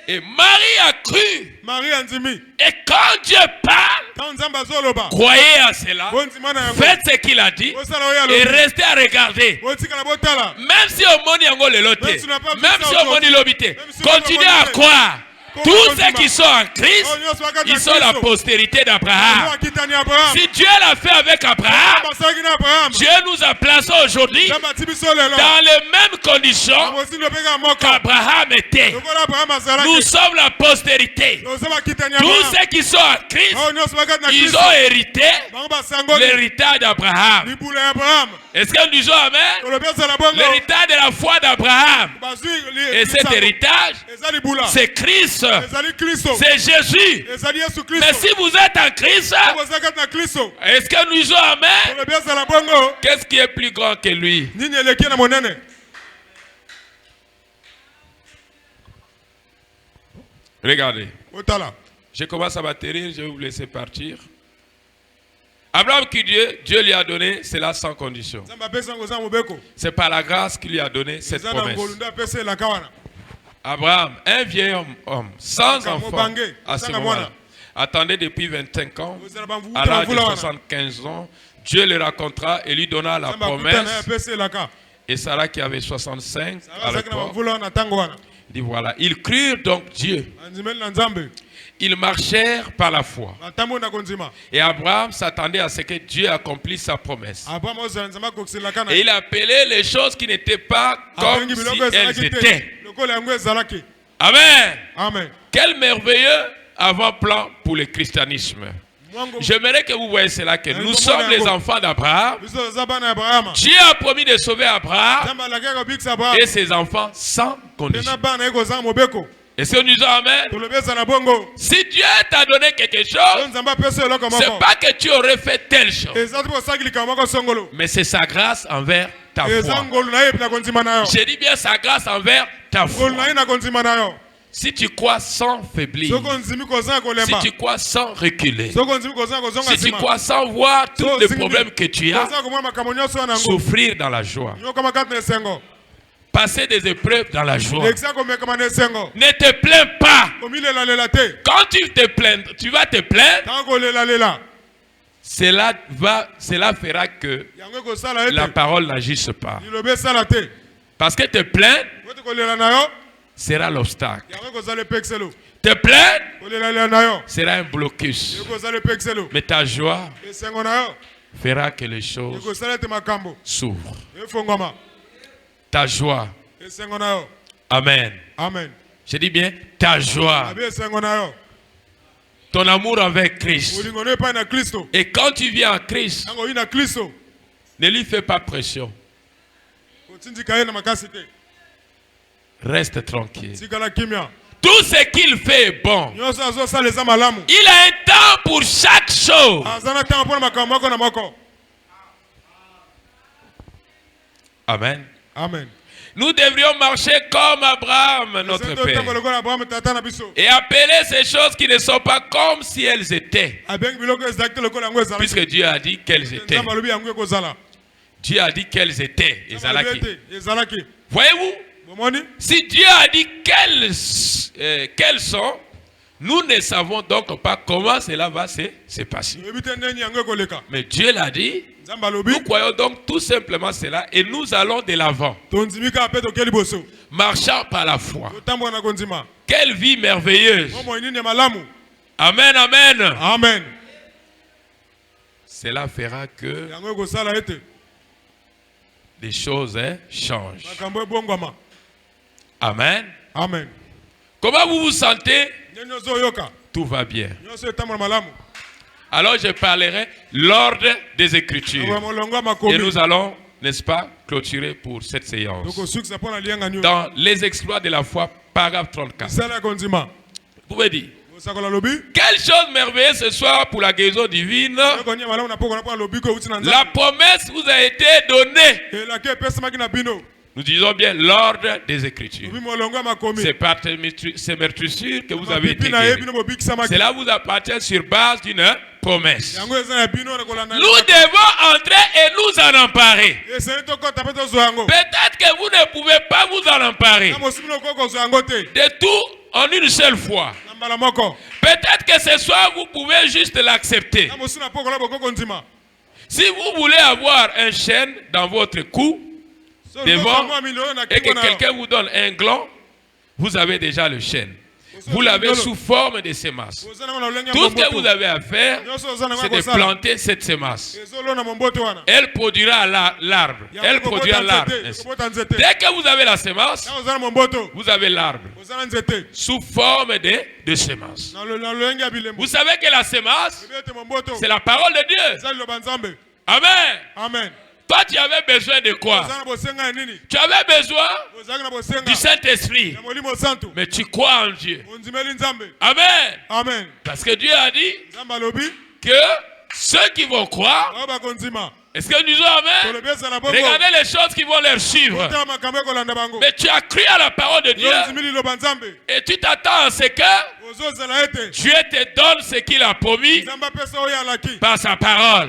Et Marie a cru. Et quand Dieu parle, croyez à cela. Faites ce qu'il a dit. Et restez à regarder. Même si au monde yango le lote, même si au monde l'obité, continuez à croire. Tous ceux qui sont en Christ, ils sont la postérité d'Abraham. Si Dieu l'a fait avec Abraham, Dieu nous a placés aujourd'hui dans les mêmes conditions qu'Abraham était. Nous sommes la postérité. Tous ceux qui sont en Christ, ils ont hérité l'héritage d'Abraham. Est-ce que nous disons Amen? L'héritage de la foi d'Abraham. Et cet héritage, c'est Christ. C'est Jésus. Mais si vous êtes en Christ, est-ce que nous disons Amen? Qu'est-ce qui est plus grand que lui? Regardez. Je commence à m'atterrir, je vais vous laisser partir. Abraham qui Dieu lui a donné, c'est là sans condition. C'est par la grâce qu'il lui a donné cette promesse. Abraham, un vieil homme sans enfant à ce moment-là, attendait depuis 25 ans, à l'âge de 75 ans, Dieu le racontera et lui donna la promesse. Et Sarah qui avait 65 à l'époque, il dit voilà, ils crurent donc Dieu. Ils marchèrent par la foi. Et Abraham s'attendait à ce que Dieu accomplisse sa promesse. Et il appelait les choses qui n'étaient pas comme si elles étaient. Amen. Amen. Quel merveilleux avant-plan pour le christianisme. J'aimerais que vous voyez cela, que nous sommes les enfants d'Abraham. Dieu a promis de sauver Abraham et ses enfants sans condition. Est-ce que nous disons Amen? Si Dieu t'a donné quelque chose, c'est pas que tu aurais fait telle chose, mais c'est sa grâce envers ta foi. J'ai dit bien sa grâce envers ta foi. Si tu crois sans faiblir, si tu crois sans reculer, si tu crois sans voir tous les problèmes que tu as, souffrir dans la joie, passer des épreuves dans la joie. Ne te plains pas. Quand tu vas te plaindre, cela fera que la parole n'agisse pas. Parce que te plaindre sera l'obstacle. Te plaindre sera un blocus. Mais ta joie fera que les choses s'ouvrent. Ta joie. Amen. Amen. Je dis bien ta joie. Ton amour envers Christ. Et quand tu viens à Christ, ne lui fais pas pression. Reste tranquille. Tout ce qu'il fait est bon. Il a un temps pour chaque chose. Amen. Amen. Nous devrions marcher comme Abraham, notre Père, et appeler ces choses qui ne sont pas comme si elles étaient. Puisque Dieu a dit qu'elles étaient. Dieu a dit qu'elles étaient. Voyez-vous? Si Dieu a dit qu'elles sont, nous ne savons donc pas comment cela va se passer. Mais Dieu l'a dit. Nous croyons donc tout simplement cela et nous allons de l'avant. Marchant par la foi. Quelle vie merveilleuse. Amen, amen. Amen. Cela fera que les choses changent. Amen. Amen. Comment vous vous sentez? Tout va bien. Alors je parlerai l'ordre des Écritures. Et nous allons, n'est-ce pas, clôturer pour cette séance. Dans les exploits de la foi, paragraphe 34. Vous pouvez dire, quelle chose merveilleuse ce soir pour la guérison divine. La promesse vous a été donnée. Nous disons bien l'ordre des Écritures. C'est par ces meurtrissures que vous avez été guéris. Cela vous appartient sur base d'une promesse. Nous devons entrer et nous en emparer. Peut-être que vous ne pouvez pas vous en emparer de tout en une seule fois. Peut-être que ce soir vous pouvez juste l'accepter. Si vous voulez avoir un chêne dans votre cou devant et que quelqu'un vous donne un gland, vous avez déjà le chêne. Vous l'avez sous forme de sémasse. Tout ce que vous avez à faire, c'est de planter cette sémasse. Elle produira l'arbre. Elle produira l'arbre. Dès que vous avez la sémasse, vous avez l'arbre sous forme de sémasse. Vous savez que la sémasse, c'est la parole de Dieu. Amen. Amen. Toi, tu avais besoin de quoi? Tu avais besoin du Saint-Esprit. Mais tu crois en Dieu. Amen. Amen. Parce que Dieu a dit que ceux qui vont croire, est-ce que nous disons amen? Regardez les choses qui vont leur suivre. Mais tu as cru à la parole de Dieu et tu t'attends à ce que Dieu te donne ce qu'il a promis par sa parole.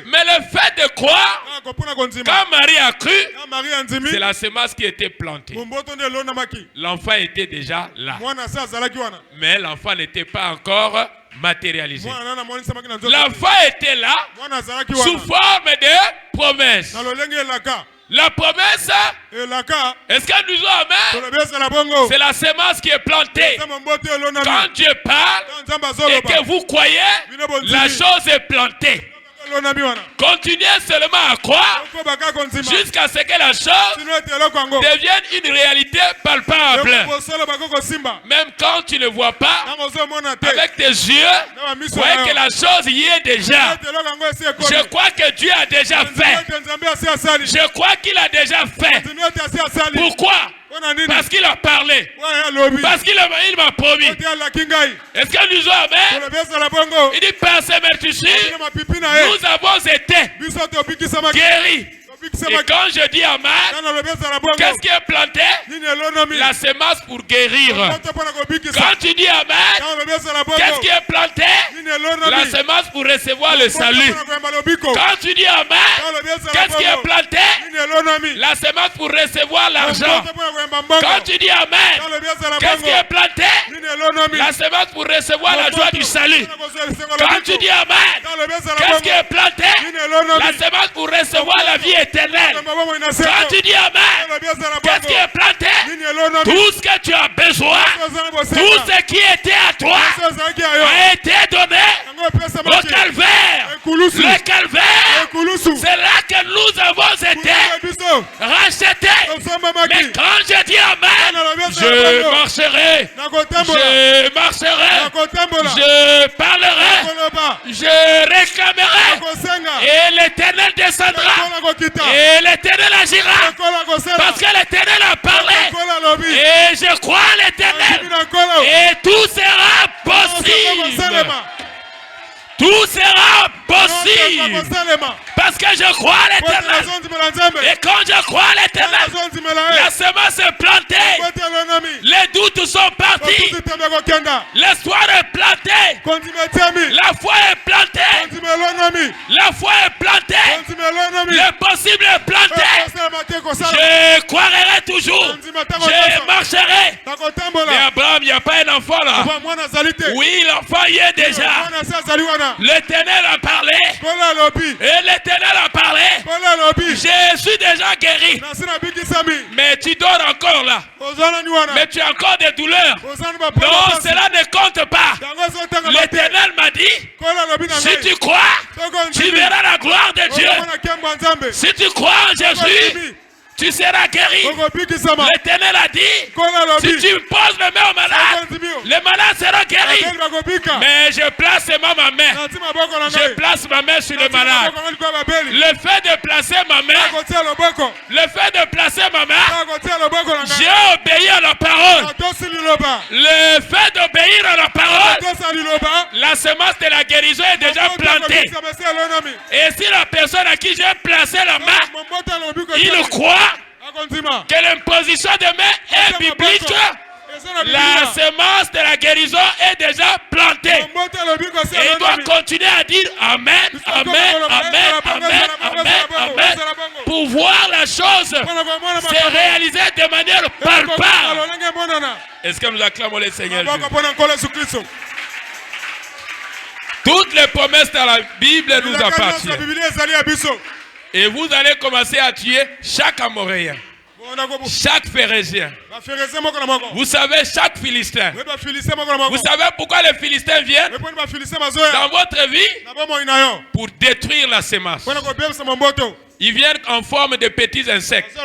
Mais le fait de croire, quand Marie a cru, c'est la semence qui était plantée. L'enfant était déjà là. Mais l'enfant n'était pas encore matérialisé. L'enfant était là sous forme de promesse. La promesse, est-ce que nous avons amen? C'est la semence qui est plantée. Quand Dieu parle et que vous croyez, la chose est plantée. Continuez seulement à croire jusqu'à ce que la chose devienne une réalité palpable. Même quand tu ne vois pas avec tes yeux, croyez que la chose y est déjà. Je crois que Dieu a déjà fait. Je crois qu'il a déjà fait. Pourquoi? Parce qu'il a parlé. Parce qu'il m'a promis. Est-ce que nous avons amen? Il dit par ces meurtrissures, nous avons été guéris. Et quand je dis amen, qu'est-ce qui est planté? La semence pour guérir. Quand tu dis amen, qu'est-ce qui est planté? La semence pour recevoir le salut. Quand tu dis amen, qu'est-ce qui est planté? La semence pour recevoir l'argent. Quand tu dis amen, qu'est-ce qui est planté? La semence pour recevoir la joie du salut. Quand tu dis amen, qu'est-ce qui est planté? La semence pour recevoir la vie éternelle. Quand tu dis amen, qu'est-ce qui est planté? Tout ce que tu as besoin, tout ce qui était à toi a été donné au calvaire. Le calvaire, c'est là que nous avons été rachetés. Mais quand je dis amen, je marcherai, je parlerai, je réclamerai, et l'Éternel descendra. Et l'Éternel agira parce que l'Éternel a parlé. Et je crois à l'Éternel. Et tout sera possible. Tout sera possible. Parce que je crois à l'Éternel. Et quand je crois à l'Éternel, la semence est plantée. Les doutes sont partis. L'espoir est planté. La foi est plantée. La foi est plantée. Le possible est planté. Je croirai toujours. Je marcherai. Mais Abraham, il n'y a pas un enfant là. Oui, l'enfant y est déjà. L'Éternel a parlé. Et l'Éternel a parlé. Je suis déjà guéri. Mais tu dors encore là. Mais tu as encore des douleurs. Non, cela ne compte pas. L'Éternel m'a dit, si tu crois, tu verras la gloire de Dieu. Si tu crois en Jésus, tu seras guéri. L'Éternel a dit, si tu poses les mains au malade, les malades seront guéris. Mais je place ma main. Je place ma main sur le malade. Le fait de placer ma main, j'ai obéi à la parole. Le fait d'obéir à la parole, la semence de la guérison est déjà plantée. Et si la personne à qui j'ai placé la main, il croit, que l'imposition de main est biblique. La semence de la guérison est déjà plantée. Et il doit continuer à dire Amen, Amen, Amen, Amen, Amen, Amen, pour voir la chose se réaliser de manière palpable. Est-ce que nous acclamons le Seigneur Jésus? Toutes les promesses dans la Bible nous appartiennent. Et vous allez commencer à tuer chaque Amoréen, chaque Phérézien. Vous savez, chaque Philistin. Vous savez pourquoi les Philistins viennent dans votre vie? Pour détruire la semence. Ils viennent en forme de petits insectes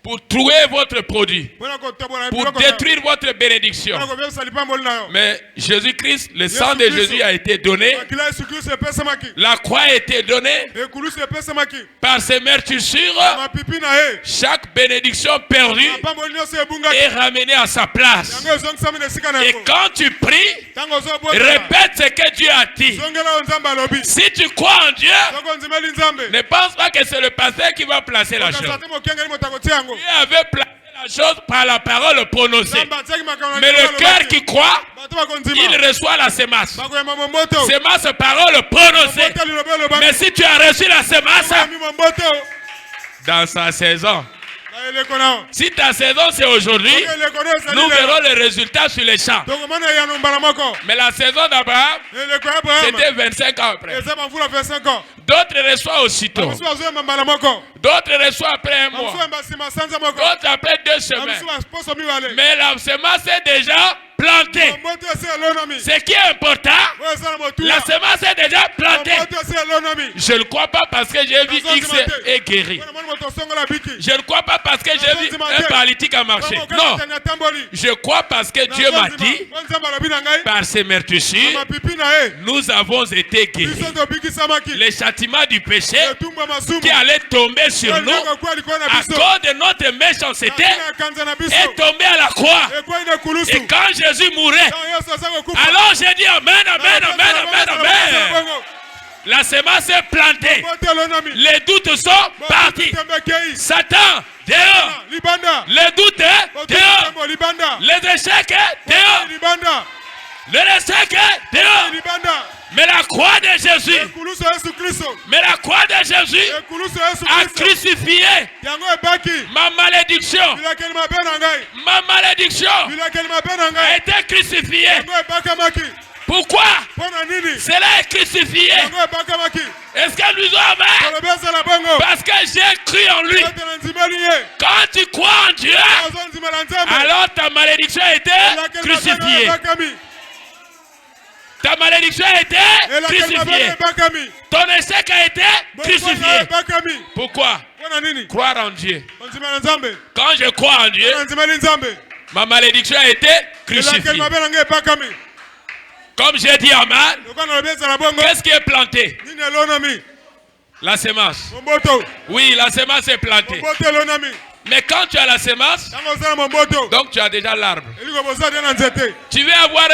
pour trouer votre produit, pour détruire votre bénédiction. Mais Jésus-Christ, le sang de Jésus a été donné, la croix a été donnée, par ses meurtrissures, chaque bénédiction perdue est ramenée à sa place. Et quand tu pries, répète ce que Dieu a dit. Si tu crois en Dieu, ne pense pas que c'est le pasteur qui va placer la chose. Dieu avait placé la chose par la parole prononcée. Mais le cœur qui croit, il reçoit la semence. Semence, parole prononcée. Mais si tu as reçu la semence dans sa saison, si ta saison c'est aujourd'hui, nous verrons les résultats sur les champs. Mais la saison d'Abraham, c'était 25 ans après. D'autres reçoivent aussitôt. D'autres reçoivent après un mois. D'autres après 2 semaines. Mais la semence est déjà plantée. Ce qui est important, la semence est déjà plantée. Je ne crois pas parce que j'ai vu X est guéri. Je ne crois pas parce que j'ai vu un paralytique a marché. Non. Je crois parce que Dieu m'a dit, par ses meurtrissures, nous avons été guéris. Le châtiment du péché qui allait tomber sur nous à cause de notre méchanceté est tombé à la croix. Et quand Jésus mourait, alors j'ai dit Amen, Amen, Amen, Amen, Amen. La semence est plantée. Les doutes sont partis. Satan, dehors. Les doutes, dehors. Les échecs, dehors. Les échecs, dehors. Mais la croix de Jésus, a crucifié ma malédiction. Ma malédiction a été crucifiée. Pourquoi cela est crucifié? Est-ce que nous avons? Parce que j'ai cru en lui. Quand tu crois en Dieu, alors ta malédiction a été crucifiée. Ta malédiction a été crucifiée. Ton échec a été crucifié. Pourquoi? Croire en Dieu. Quand je crois en Dieu, ma malédiction a été crucifiée. Comme j'ai dit Amen, qu'est-ce qui est planté? La semence. Oui, la semence est plantée. Mais quand tu as la semence, donc tu as déjà l'arbre. Tu veux avoir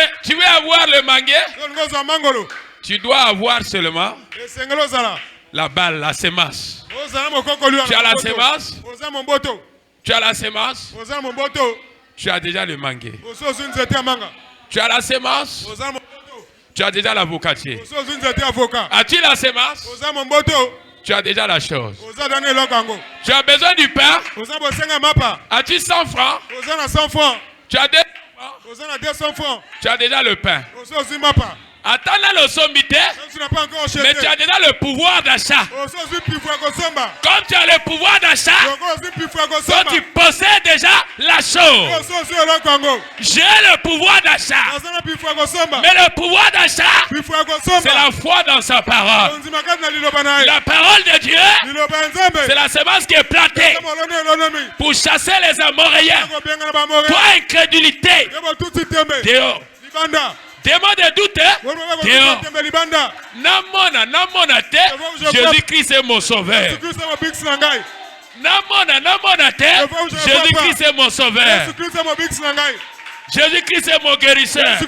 le manguier, tu dois avoir seulement la balle, la semence. Tu as la semence, tu as la semence, tu as déjà le manguier. Tu as la semence, tu as déjà l'avocatier. As-tu la semence? Tu as déjà la chose. Tu as besoin du pain. As-tu 100 francs? Tu as 200 francs. Tu as déjà le pain. Attends le sommité, mais tu as déjà le pouvoir d'achat. Comme tu as le pouvoir d'achat, donc tu possèdes déjà la chose. J'ai le pouvoir d'achat. Mais le pouvoir d'achat, c'est la foi dans sa parole. La parole de Dieu, c'est la semence qui est plantée pour chasser les Amoréens. Toi, incrédulité, dehors. Démon de doute, dehors. Namona te, Jésus-Christ est mon sauveur. Namona te, Jésus-Christ est mon sauveur. Jésus-Christ est mon guérisseur.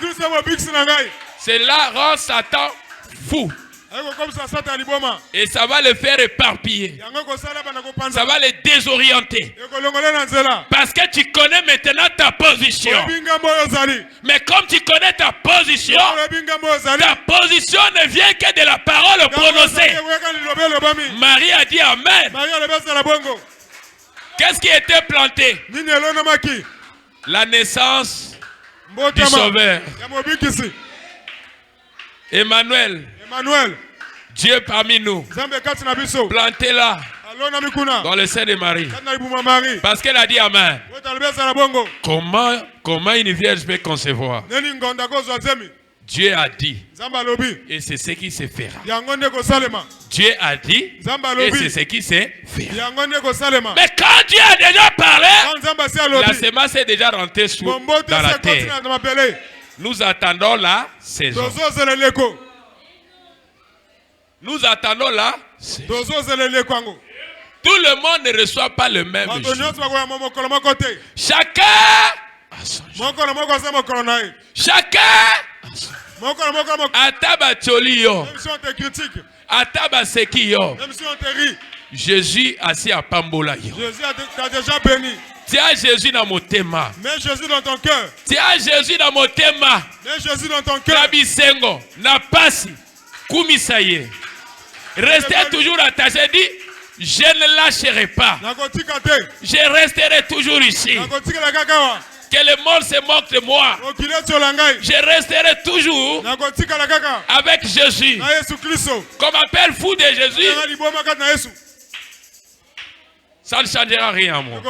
Cela rend Satan fou. Et ça va le faire éparpiller. Ça va le désorienter. Parce que tu connais maintenant ta position. Mais comme tu connais ta position ne vient que de la parole prononcée. Marie a dit Amen. Qu'est-ce qui était planté? La naissance du Sauveur. Emmanuel. Dieu parmi nous. Planté là. Dans le sein de Marie. Parce qu'elle a dit Amen. Comment une vierge peut concevoir? Dieu a dit. Et c'est ce qui se fera. Dieu a dit. Et c'est ce qui se fera. Mais quand Dieu a déjà parlé, la semence est déjà rentrée dans la terre. Nous attendons la saison. Nous attendons la saison. Tout le monde ne reçoit pas le même jour. Chacun a son jour. Chacun a son jour. Ataba Tcholio. Ataba Sekio. Jésus assis à Pambola. Jésus t'a déjà béni. Tu as Jésus dans mon thème. Mets Jésus dans ton cœur. Tu as Jésus dans mon thème. Mets Jésus dans ton cœur. Nabisengo. Napasi. Kumisaye. Restez toujours attaché. Dit. Je ne lâcherai pas. Je resterai toujours ici. Que le monde se moque de moi. Je resterai toujours avec Jésus. Comme appelle fou de Jésus. Ça ne changera rien, moi.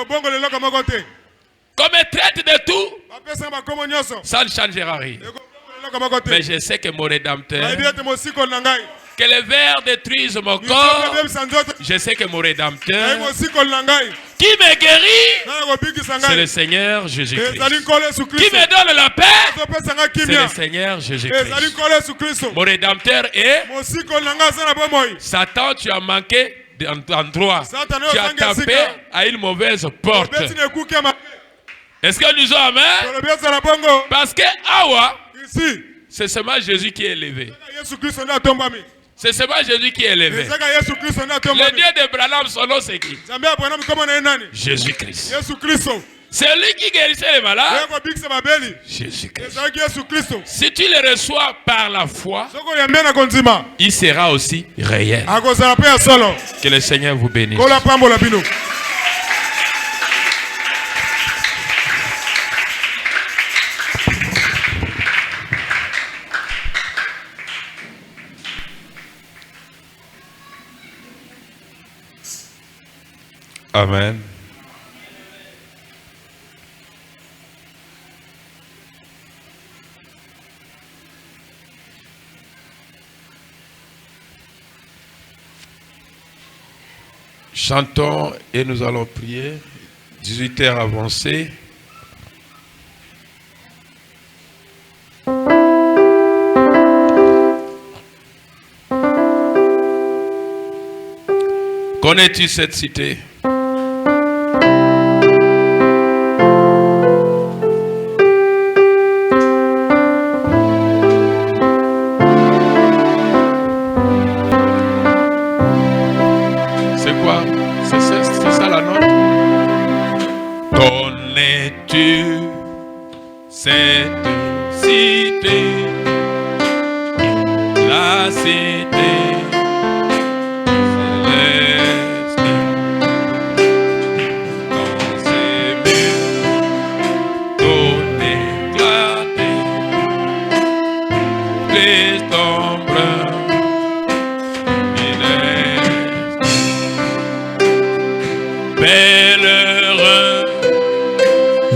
Comme traite de tout, ça ne changera rien. Mais je sais que mon Rédempteur, que les vers détruisent mon corps, je sais que mon Rédempteur, qui me guérit, c'est le Seigneur Jésus-Christ. Qui me donne la paix, c'est le Seigneur Jésus-Christ. Mon Rédempteur est Satan, tu as manqué d'endroit. Tu as tapé à une mauvaise porte. Est-ce que nous sommes amen? Parce que Awa, c'est seulement Jésus qui est élevé. C'est seulement Jésus qui est élevé. Le Dieu d'Abraham, son nom c'est qui? Jésus-Christ. C'est lui qui guérissait les malades. Jésus-Christ. Si tu le reçois par la foi, il sera aussi réel. Que le Seigneur vous bénisse. Amen. Chantons et nous allons prier. 18h avancées. Connais-tu cette cité? Cette cité, la cité céleste, dans ses murs, tout éclaté, les ombres, pèlerins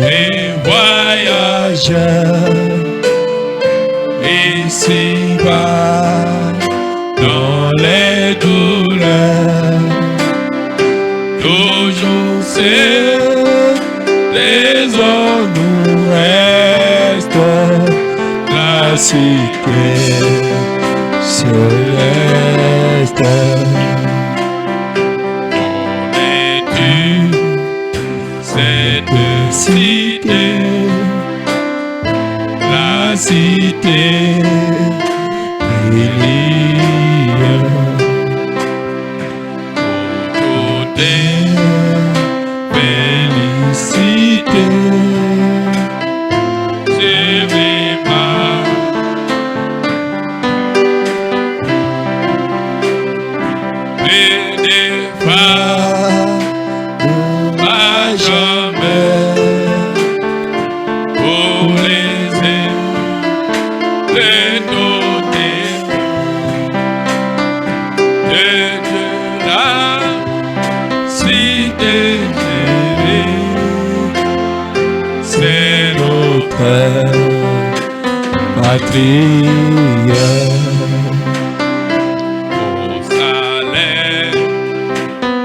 et voyageurs, ici-bas, dans les douleurs, toujours c'est les eaux nous restent, la cité céleste. Cette cité, la cité, il y patrie. Au salaire,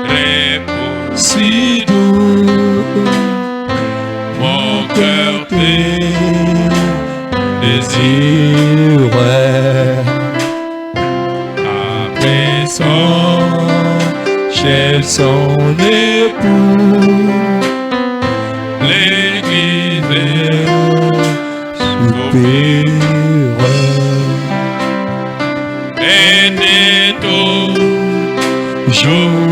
repos Si doux, mon cœur désirait après chez son époux, l'église soupire était toujours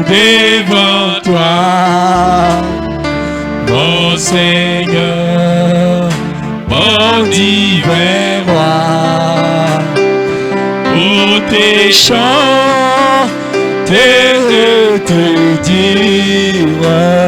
devant toi, mon Seigneur, mon divin roi, pour tes chants, te dire